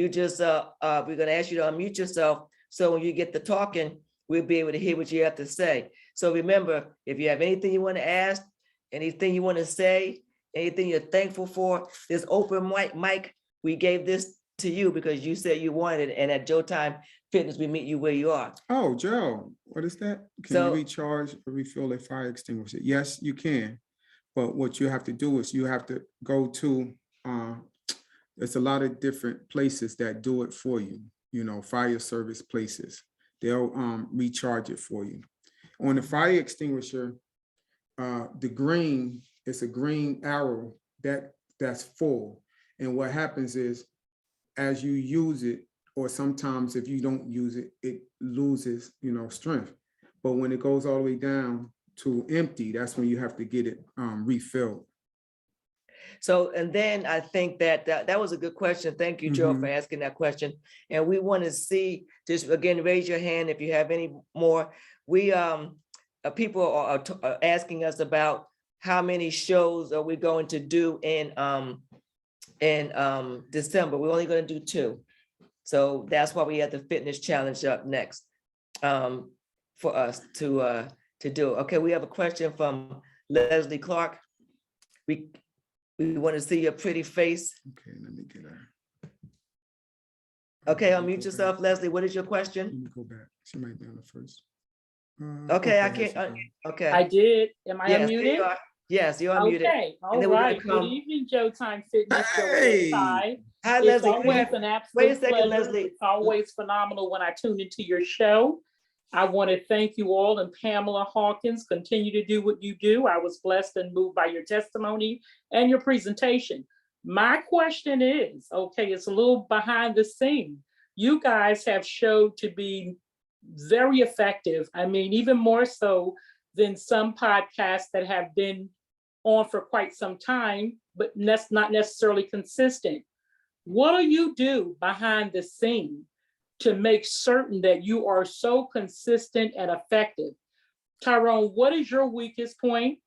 just we're gonna ask you to unmute yourself. So when you get to talking, we'll be able to hear what you have to say. So remember, if you have anything you want to ask, anything you want to say, anything you're thankful for, this open mic, we gave this to you because you said you wanted it. And at Jotyme Fitness, we meet you where you are. Oh, Joe, what is that? Can So- you recharge or refill a fire extinguisher? Yes, you can. But what you have to do is you have to go to, there's a lot of different places that do it for you, fire service places. They'll recharge it for you. On the fire extinguisher, the green, it's a green arrow that's full. And what happens is as you use it, or sometimes if you don't use it, it loses, strength. But when it goes all the way down to empty, that's when you have to get it refilled. So, and then I think that was a good question. Thank you, Joe, Mhm. for asking that question. And we want to see, just again, raise your hand if you have any more. We, people are asking us about how many shows are we going to do in December. We're only going to do 2. So that's why we have the fitness challenge up next for us to do. Okay, we have a question from Leslie Clark. We want to see your pretty face. Okay, let me get her. Okay, Let me unmute go yourself, back. Leslie. What is your Let question? me go back. She might be on the first. Okay, I here she can't, go. okay. I did. Am I Yes, there unmuted? you are. Yes, you're unmuted. Okay, all then we're gonna right. Good come- evening, Jotyme Fitness. Joetta Hey! and Ty. Hi, It's Leslie. Come always here. an Wait a absolute second, pleasure. Leslie. It's always phenomenal when I tune into your show. I want to thank you all, and Pamela Hawkins, continue to do what you do. I was blessed and moved by your testimony and your presentation. My question is, okay, it's a little behind the scene. You guys have showed to be very effective. I mean, even more so than some podcasts that have been on for quite some time, but that's not necessarily consistent. What do you do behind the scene to make certain that you are so consistent and effective? Tyrone, what is your weakest point?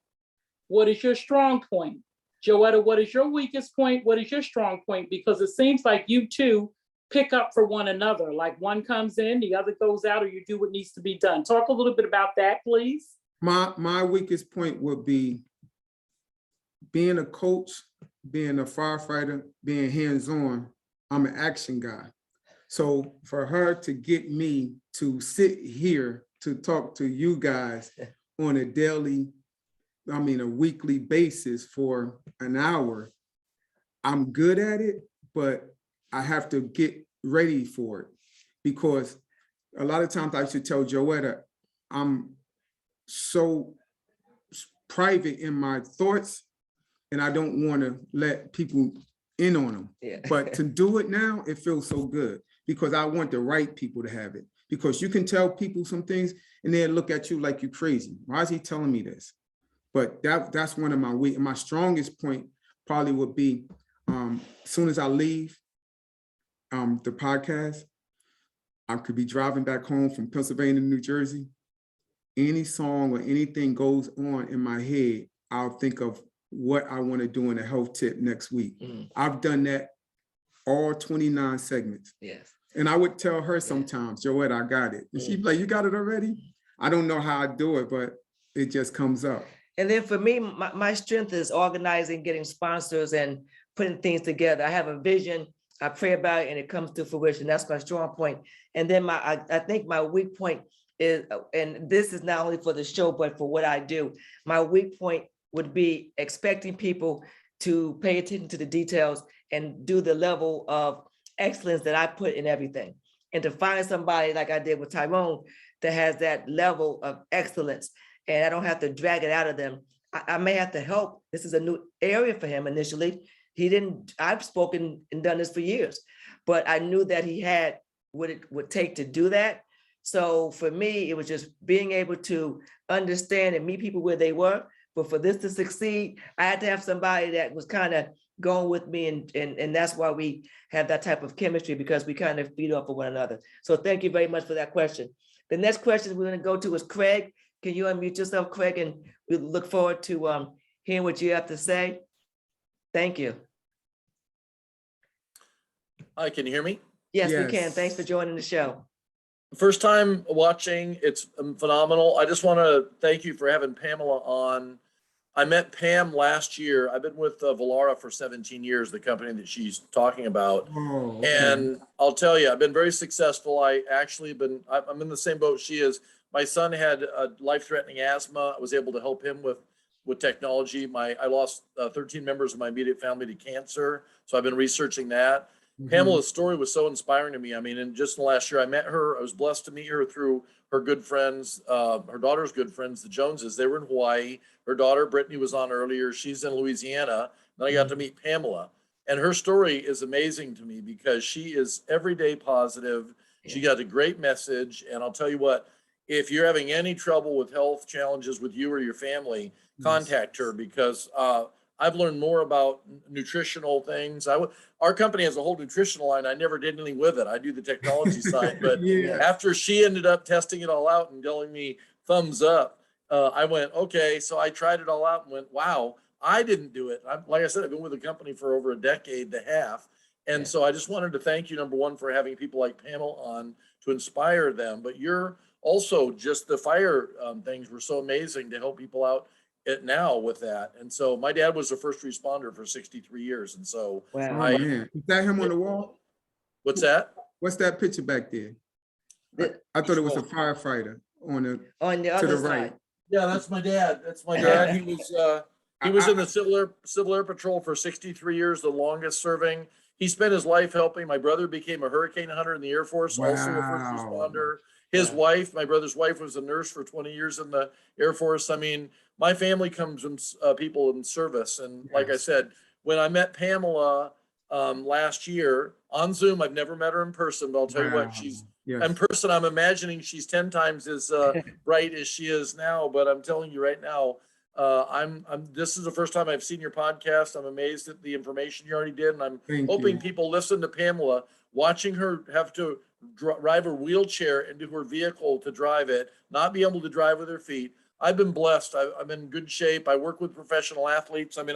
What is your strong point? Joetta, what is your weakest point? What is your strong point? Because it seems like you two pick up for one another. Like one comes in, the other goes out, or you do what needs to be done. Talk a little bit about that, please. My weakest point would be being a coach, being a firefighter, being hands-on, I'm an action guy. So for her to get me to sit here to talk to you guys on a a weekly basis for an hour, I'm good at it, but I have to get ready for it, because a lot of times I should tell Joetta, I'm so private in my thoughts and I don't want to let people in on them. Yeah. But to do it now, it feels so good because I want the right people to have it. Because you can tell people some things and they'll look at you like you're crazy. Why is he telling me this? But that's one of my weak. My strongest point probably would be as soon as I leave the podcast, I could be driving back home from Pennsylvania, New Jersey. Any song or anything goes on in my head, I'll think of what I want to do in a health tip next week. I've done that all 29 segments. Yes. And I would tell her sometimes, Joetta, I got it. And she'd be like, you got it already? I don't know how I do it, but it just comes up. And then for me, my strength is organizing, getting sponsors and putting things together. I have a vision, I pray about it and it comes to fruition. That's my strong point. And then I think my weak point is, and this is not only for the show, but for what I do, my weak point would be expecting people to pay attention to the details and do the level of excellence that I put in everything. And to find somebody like I did with Tyrone that has that level of excellence and I don't have to drag it out of them. I may have to help. This is a new area for him initially. I've spoken and done this for years, but I knew that he had what it would take to do that. So for me, it was just being able to understand and meet people where they were. But for this to succeed, I had to have somebody that was kind of going with me. And that's why we have that type of chemistry, because we kind of feed off of one another. So thank you very much for that question. The next question we're going to go to is Craig. Can you unmute yourself, Craig? And we look forward to hearing what you have to say. Thank you. Hi, can you hear me? Yes, we Yes. can. Thanks for joining the show. First time watching, it's phenomenal. I just want to thank you for having Pamela on. I met Pam last year. I've been with Valara for 17 years, the company that she's talking about. Oh, okay. And I'll tell you, I've been very successful. I'm in the same boat she is. My son had a life-threatening asthma. I was able to help him with technology. I lost 13 members of my immediate family to cancer. So I've been researching that. Pamela's story was so inspiring to me. I mean, and just in the last year, I met her. I was blessed to meet her through her good friends, her daughter's good friends, the Joneses. They were in Hawaii. Her daughter, Brittany, was on earlier. She's in Louisiana. Then I got to meet Pamela. And her story is amazing to me because she is everyday positive. She got a great message. And I'll tell you what, if you're having any trouble with health challenges with you or your family, contact her, because I've learned more about nutritional things. Our company has a whole nutritional line. I never did anything with it. I do the technology side, but Yeah. after she ended up testing it all out and telling me thumbs up, I went, okay. So I tried it all out and went, wow, I didn't do it. Like I said, I've been with the company for over a decade and a half. And so I just wanted to thank you, number one, for having people like Pamela on to inspire them. But you're also just the fire things were so amazing to help people out now with that. And so my dad was a first responder for 63 years. And so Wow. Oh, man. Is that him on the wall? What's that? What's that picture back there? I thought it was a firefighter on the other the side. right. Yeah, that's my dad. That's my dad. He was in the Civil Air Patrol for 63 years, the longest serving. He spent his life helping. My brother became a hurricane hunter in the Air Force, also a first Wow. responder. His wife, my brother's wife, was a nurse for 20 years in the Air Force. I mean, my family comes from people in service. And like I Yes. said, when I met Pamela last year on Zoom, I've never met her in person, but I'll tell you Wow. what, she's Yes. in person. I'm imagining she's 10 times as bright as she is now. But I'm telling you right now, this is the first time I've seen your podcast. I'm amazed at the information you already did. And I'm Thank hoping you. people listen to Pamela, watching her have to drive her wheelchair into her vehicle to drive it, not be able to drive with her feet. I've been blessed. I'm in good shape. I work with professional athletes. I mean,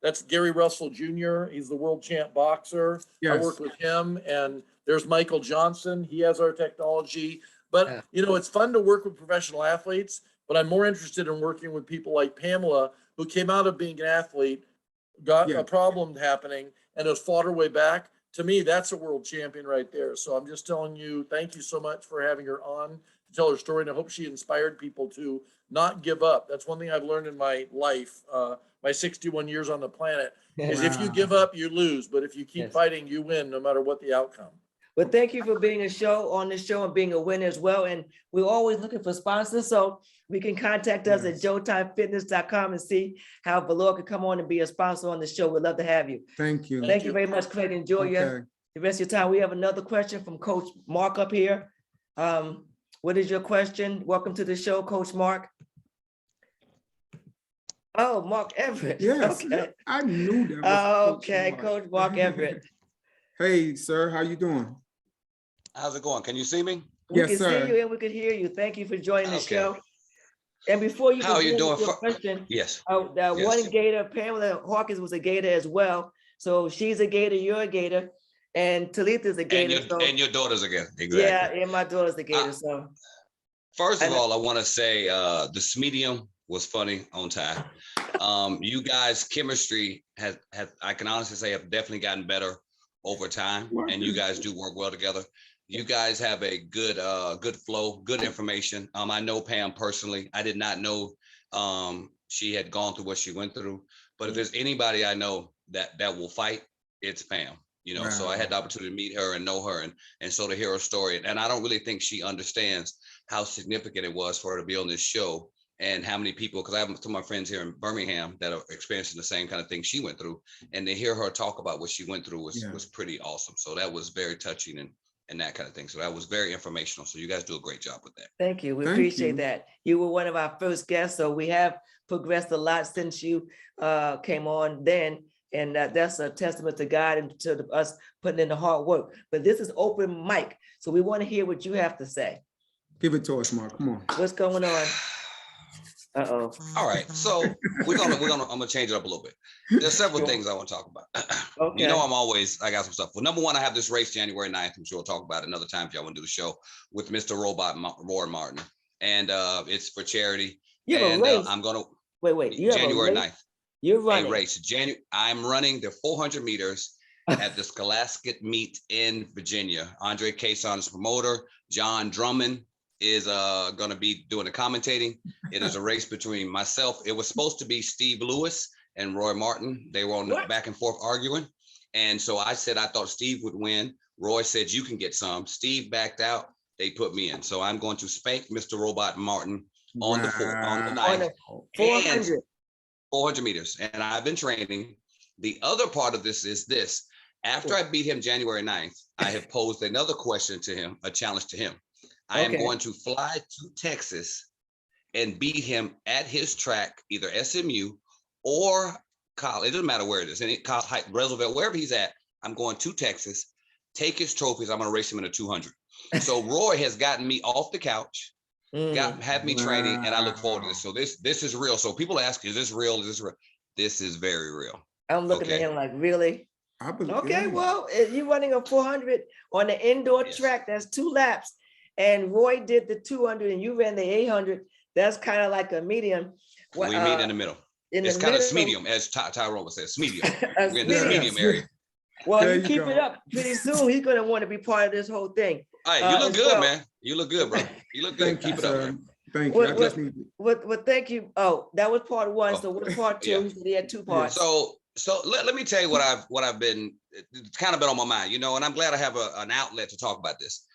that's Gary Russell Jr. He's the world champ boxer. I Yes. work with him. And there's Michael Johnson. He has our technology. But, Yeah. it's fun to work with professional athletes, but I'm more interested in working with people like Pamela, who came out of being an athlete, got Yeah. a problem happening and has fought her way back. To me, that's a world champion right there. So I'm just telling you, thank you so much for having her on to tell her story. And I hope she inspired people to not give up. That's one thing I've learned in my life, my 61 years on the planet, is if you Wow. give up, you lose. But if you keep Yes. fighting, you win no matter what the outcome. Well, thank you for being on the show and being a winner as well. And we're always looking for sponsors, so we can contact us at Yes. jotymefitness.com and see how Valor can come on and be a sponsor on the show. We'd love to have you. Thank you. Thank you very much, Craig. Enjoy Okay. the rest of your time. We have another question from Coach Mark up here. What is your question? Welcome to the show, Coach Mark. Oh, Mark Everett. Yes, Okay. I knew that was. Okay, Coach Mark Everett. Hey, sir, how you doing? How's it going? Can you see me? We Yes, can sir. see you and we can hear you. Thank you for joining the Okay. show. And before you How are you begin doing? with your question, Yes. that Yes. one Gator, Pamela Hawkins was a Gator as well. So she's a Gator, you're a Gator, and Talitha's a And Gator. So your daughters again. yeah, Exactly. and my daughter's a Gator. So First of I know. all, I want to say the medium was funny on time. You guys' chemistry has I can honestly say have definitely gotten better over time, and you guys do work well together. You guys have a good flow, good information. I know Pam personally. I did not know she had gone through what she went through. But if there's anybody I know that will fight, it's Pam. You know, so I had the opportunity to meet her and know her, and so to hear her story. And I don't really think she understands how significant it was for her to be on this show, and how many people, because I have some of my friends here in Birmingham that are experiencing the same kind of thing she went through, and to hear her talk about what she went through was pretty awesome. So that was very touching and that kind of thing. So that was very informational. So you guys do a great job with that. thank you. We Thank appreciate you. that. You were one of our first guests, so we have progressed a lot since you came on then. And that's a testament to God and to us putting in the hard work. But this is open mic, so we want to hear what you have to say. Give it to us, Mark. Come on. What's going on? Uh-oh. All right, so I'm gonna change it up a little bit. There's several Sure. things I want to talk about. Okay. You know, I got some stuff. Well, number one, I have this race January 9th. I'm sure we'll talk about it another time if y'all want to do the show with Mr. Roy Martin. And it's for charity. You have a And race. I'm gonna Wait. You have January a 9th. race? You're running. A race. I'm running the 400 meters at the Scholastic meet in Virginia. Andre Cason is promoter. John Drummond is going to be doing the commentating. It is a race between myself. It was supposed to be Steve Lewis and Roy Martin. They were on the What? back and forth arguing. And so I said I thought Steve would win. Roy said you can get some. Steve backed out. They put me in. So I'm going to spank Mr. Robot Martin on the 9th. 400. 400 meters. And I've been training. The other part of this is this. After I beat him January 9th, I have posed another question to him, a challenge to him. I am going to fly to Texas and beat him at his track, either SMU or college. It doesn't matter where it is. Any Roosevelt, wherever he's at, I'm going to Texas, take his trophies. I'm going to race him in a 200. So Roy has gotten me off the couch, had me training, and I look forward to this. So this is real. So people ask, is this real? Is this real? This is very real. I'm looking at him like, really? I believe. Okay, well, you're running a 400 on the indoor Yes. track. That's 2 laps. And Roy did the 200 and you ran the 800. That's kind of like a medium. We meet in the middle. It's kind of medium, as Tyrone would say. It's medium. We're in the medium area. Well, There you you keep go. it up. Pretty soon, he's going to want to be part of this whole thing. Hey, you look as good, well. man. You look good, bro. You look good. Thank you, Keep it up, sir. man. Thank you. What- I just need. Well, thank you. Oh, that was part 1. So what's part 2? yeah. He said he had 2 parts. So let me tell you what I've been, it's kind of been on my mind, you know, and I'm glad I have an outlet to talk about this.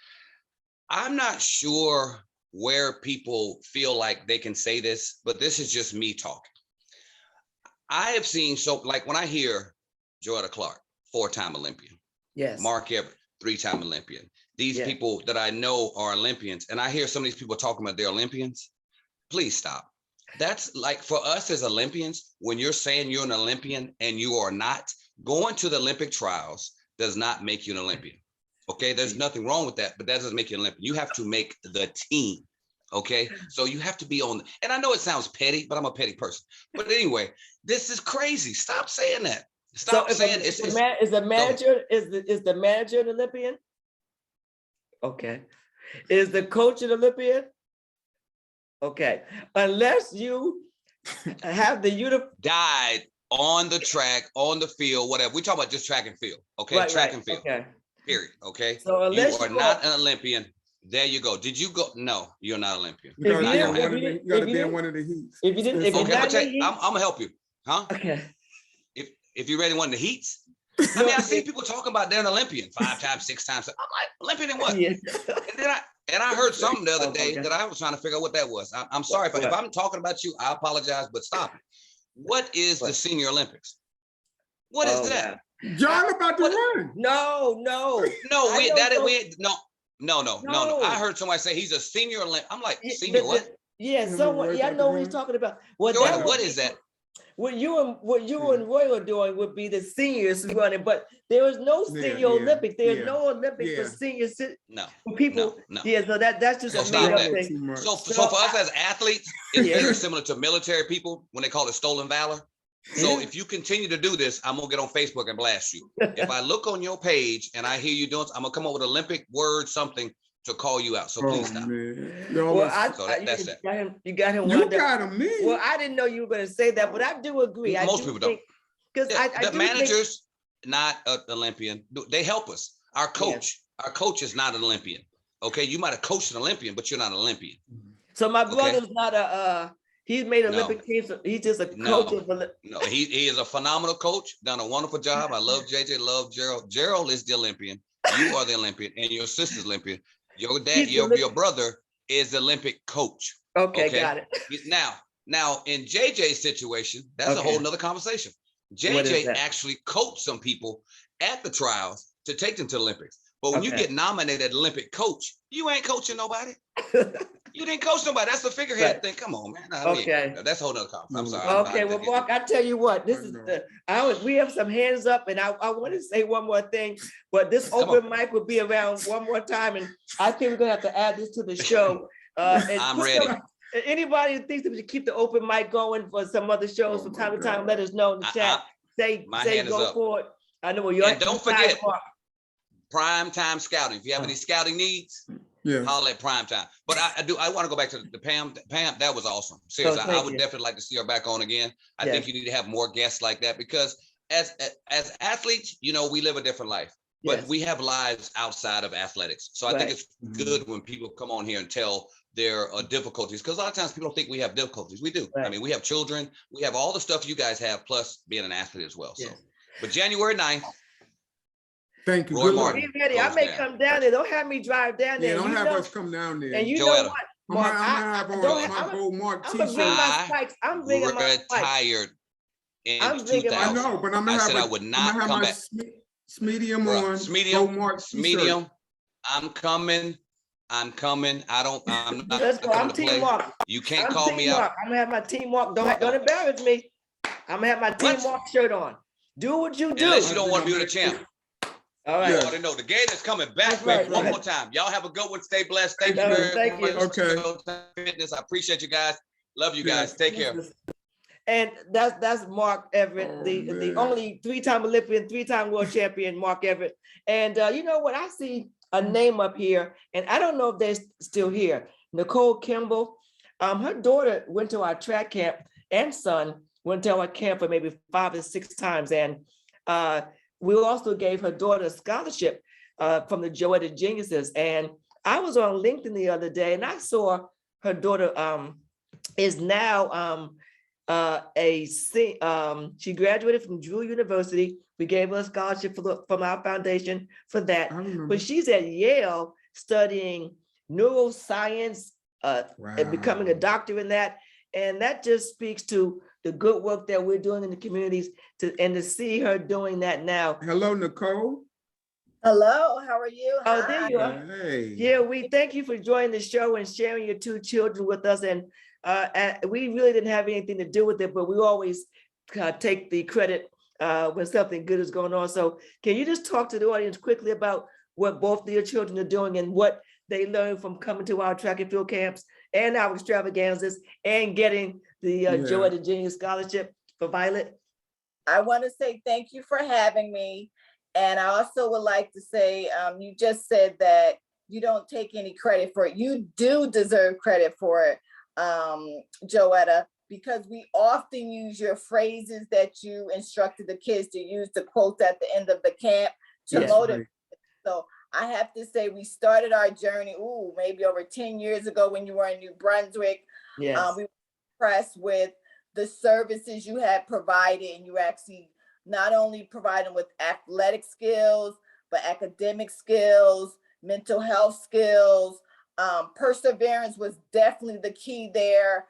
I'm not sure where people feel like they can say this, but this is just me talking. I have seen, so like when I hear Joetta Clark, 4-time Olympian, Yes. Mark Everett, 3-time Olympian, these Yeah. people that I know are Olympians, and I hear some of these people talking about they're Olympians, please stop. That's like for us as Olympians, when you're saying you're an Olympian and you are not, going to the Olympic trials does not make you an Olympian. Okay, there's nothing wrong with that, but that doesn't make you an Olympian. You have to make the team. Okay, so you have to be on, and I know it sounds petty, but I'm a petty person. But anyway, this is crazy. Stop saying that. Stop saying is the manager an Olympian? Okay. Is the coach an Olympian? Okay. Unless you have the died on the track, on the field, whatever. We talk about just track and field, okay? Right, Track right, and field, okay. period, okay? So You unless are you not an Olympian. There you go. Did you go? No, you're not Olympian. You gotta you be didn't- in if one you of the, didn't- you gotta if you be in didn't- one of the heats. if you didn't- if It's- you're Okay, not but in the I'm heat- gonna help you, huh? Okay. If you ready one of the heats. I No, mean, I see people talking about they're an Olympian 5 times, 6 times. I'm like, Olympian in what? Yeah. And I heard something the other Oh, day okay. that I was trying to figure out what that was. I'm sorry if What? I'm talking about you. I apologize, but stop it. What is the What? Senior Olympics? What is Oh, that? wow. John about to What? run. No. No, I we know that is so- we no. No. I heard somebody say he's a senior Olympic. I'm like, Yeah, senior but what? Yeah, Remember someone. Roy Yeah, I about know to what he's run? talking about. Well, Joetta, that would what be- is that? What you and Yeah. Roy are doing would be the seniors running, but there is no Yeah, senior yeah, Olympics. There's yeah, no Olympics for yeah. senior No, people. no. Yeah, so that's just So a stop made up that. thing. Too much. So So for us as athletes, it's Yeah. very similar to military people when they call it stolen valor. So Yeah. if you continue to do this, I'm gonna get on Facebook and blast you. If I look on your page and I hear you doing, I'm gonna come up with Olympic word something to call you out. So please stop. Man. Y'all Well, are- So that's that. you got him. you wound up. got him, man. Well, I didn't know you were going to say that, but I do agree. Most people don't. Because I The do think, managers, not an Olympian. They help us. Our coach is not an Olympian. Okay, you might have coached an Olympian, but you're not an Olympian. so. My Okay. brother's not a. He's made No. Olympic teams. He's just a No. coach of. No, he is a phenomenal coach, done a wonderful job. I love JJ, love Gerald. Gerald is the Olympian. You are the Olympian, and your sister's Olympian. Your dad, He's the your brother is the Olympic coach. Okay, Okay. got it. Now in JJ's situation, that's a Okay. whole nother conversation. What is JJ that? actually coached some people at the trials to take them to the Olympics. But when you Okay. get nominated Olympic coach, you ain't coaching nobody. You didn't coach nobody. That's the figurehead Right. thing. Come on, man. Okay. That's a whole nother conversation. I'm sorry. Okay, well, Mark, I tell you what, this I is know. we have some hands up, and I want to say one more thing, but this Come open mic will be around one more time, and I think we're gonna have to add this to the show. And I'm put ready. anybody who thinks that we should keep the open mic going for some other shows from time to time, let us know in the chat. My Say hand is go up. for it. I know you're. And don't forget- Mark. Prime time scouting. If you have any scouting needs, Yeah. holler at prime time. But I want to go back to the Pam. Pam, that was awesome. Seriously, I thank would you. definitely like to see her back on again. I Yeah. think you need to have more guests like that because as athletes, we live a different life, but Yes. we have lives outside of athletics. So I think Right. it's good when people come on here and tell their difficulties because a lot of times people don't think we have difficulties. We do. I Right. mean, we have children. We have all the stuff you guys have, plus being an athlete as well. So, Yes. but January 9th, Thank you. Roy Good Martin. luck. Be ready. I goes may down. come down there. Don't have me drive down Yeah, there. don't You have know- us come down there. And you know Joetta. what, I'm Mark? gonna have on don't- my gold Mark I'm gonna t-shirt. bring my I spikes. I'm bringing my spikes. retired in I'm bringing my- I 2000. know, but I'm I gonna said have I would I'm not gonna have come my back. medium Bruh, on. Smedium, gold Mark t-shirt. Medium. I'm coming. I'm not Let's go. I'm coming to Team play. Mark. You can't I'm call Team me Mark. out. I'm gonna have my Team Mark. Don't embarrass me. I'm gonna have my Team What? Mark shirt on. Do what you do. Unless you don't want to be the champ. All You right. ought to know the Gators coming back, That's man. right, One right. more time. Y'all have a good one. Stay blessed. Thank you All right, very thank you. much. Okay. Jotyme Fitness. I appreciate you guys. Love you guys. Yes. Take care. And that's Mark Everett, Oh, the man. only 3-time Olympian, 3-time world champion, Mark Everett. And you know what? I see a name up here, and I don't know if they're still here. Nicole Kimball. Her daughter went to our track camp, and son went to our camp for maybe 5 or 6 times. And we also gave her daughter a scholarship from the Joetta Geniuses. And I was on LinkedIn the other day, and I saw her daughter is now she graduated from Drew University. We gave her a scholarship from our foundation for that. I remember. But she's at Yale studying neuroscience and becoming a Wow. doctor in that. And that just speaks to the good work that we're doing in the communities and to see her doing that now. Hello, Nicole. Hello, how are you? Oh, there you are. Hey. Yeah, we thank you for joining the show and sharing your 2 children with us. And we really didn't have anything to do with it, but we always take the credit when something good is going on. So can you just talk to the audience quickly about what both of your children are doing and what they learned from coming to our track and field camps and our extravaganzas and getting the Joetta Genius Scholarship for Violet? I want to say thank you for having me. And I also would like to say, you just said that you don't take any credit for it. You do deserve credit for it, Joetta. because we often use your phrases that you instructed the kids to use, the quotes at the end of the camp to Yes. motivate. So I have to say, we started our journey, maybe over 10 years ago when you were in New Brunswick. Yes. We were impressed with the services you had provided, and you actually not only providing with athletic skills, but academic skills, mental health skills. Perseverance was definitely the key there.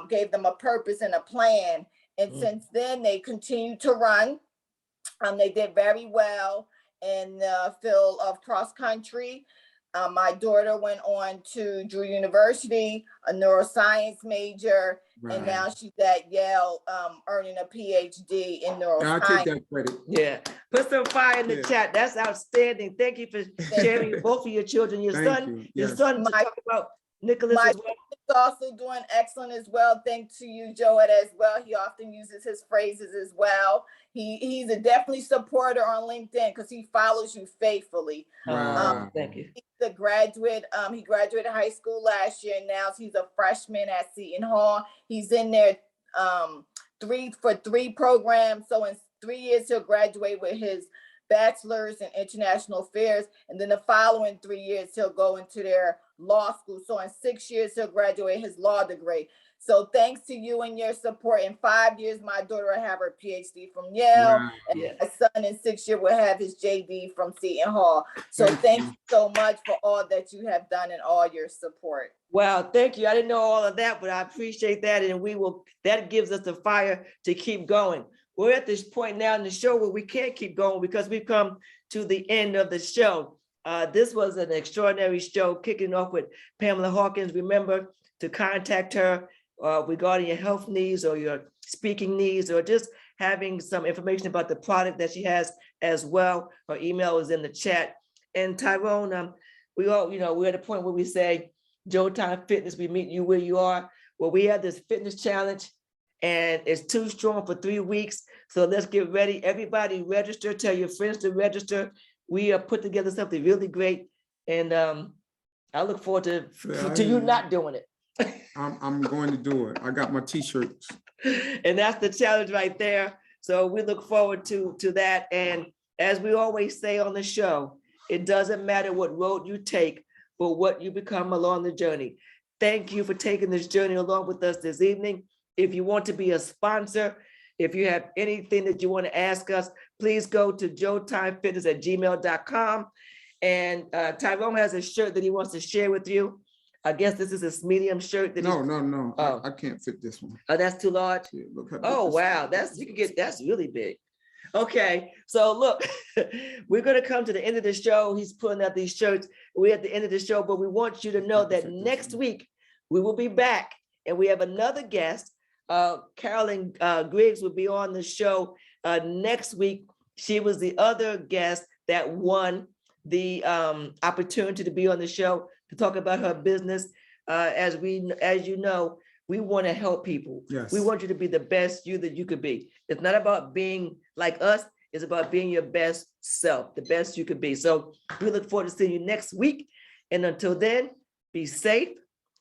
Gave them a purpose and a plan. And since then, they continued to run. They did very well in the field of cross country. My daughter went on to Drew University, a neuroscience major, and now she's at Yale, earning a PhD in I'll take neuroscience. that credit. Yeah, put some fire in the Yeah. chat. That's outstanding. Thank you for sharing both of your children. Your Thank son, you. your Yes. son to talk about Nicholas My as well. is also doing excellent as well. Thanks to you, Joetta, as well. He often uses his phrases as well. He's a definitely supporter on LinkedIn because he follows you faithfully. Wow. Thank you. He's a graduate. He graduated high school last year, and now he's a freshman at Seton Hall. He's in there three programs. So in 3 years, he'll graduate with his bachelor's in international affairs, and then the following 3 years he'll go into their law school. So in 6 years he'll graduate his law degree. So thanks to you and your support, in 5 years my daughter will have her PhD from Yale, Wow. and Yeah. my son in 6 years will have his JD from Seton Hall. So thank you so much for all that you have done and all your support. Wow, thank you. I didn't know all of that, but I appreciate that. And that gives us the fire to keep going. We're at this point now in the show where we can't keep going because we've come to the end of the show. This was an extraordinary show, kicking off with Pamela Hawkins. Remember to contact her regarding your health needs or your speaking needs, or just having some information about the product that she has as well. Her email is in the chat. And Tyrone, we're at a point where we say, Jotyme Fitness, we meet you where you are. Well, we have this fitness challenge, and it's too strong for 3 weeks. So let's get ready. Everybody register, tell your friends to register. We have put together something really great. And I look forward to you not doing it. I'm going to do it. I got my t-shirts. And that's the challenge right there. So we look forward to that. And as we always say on the show, it doesn't matter what road you take, but what you become along the journey. Thank you for taking this journey along with us this evening. If you want to be a sponsor, if you have anything that you want to ask us, please go to jotymefitness@gmail.com. And Tyrone has a shirt that he wants to share with you. I guess this is a medium shirt. No. Oh. I can't fit this one. Oh, that's too large? Yeah, look how big Oh, this wow, is. that's really big. Okay, so look, we're gonna come to the end of the show. He's pulling out these shirts. We're at the end of the show, but we want you to know that next week we will be back, and we have another guest. Carolyn Griggs will be on the show next week. She was the other guest that won the opportunity to be on the show to talk about her business. As you know, we want to help people. Yes. We want you to be the best you that you could be. It's not about being like us. It's about being your best self, the best you could be. So we look forward to seeing you next week. And until then, be safe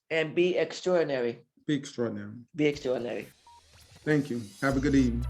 and be extraordinary. Be extraordinary. Be extraordinary. Thank you. Have a good evening.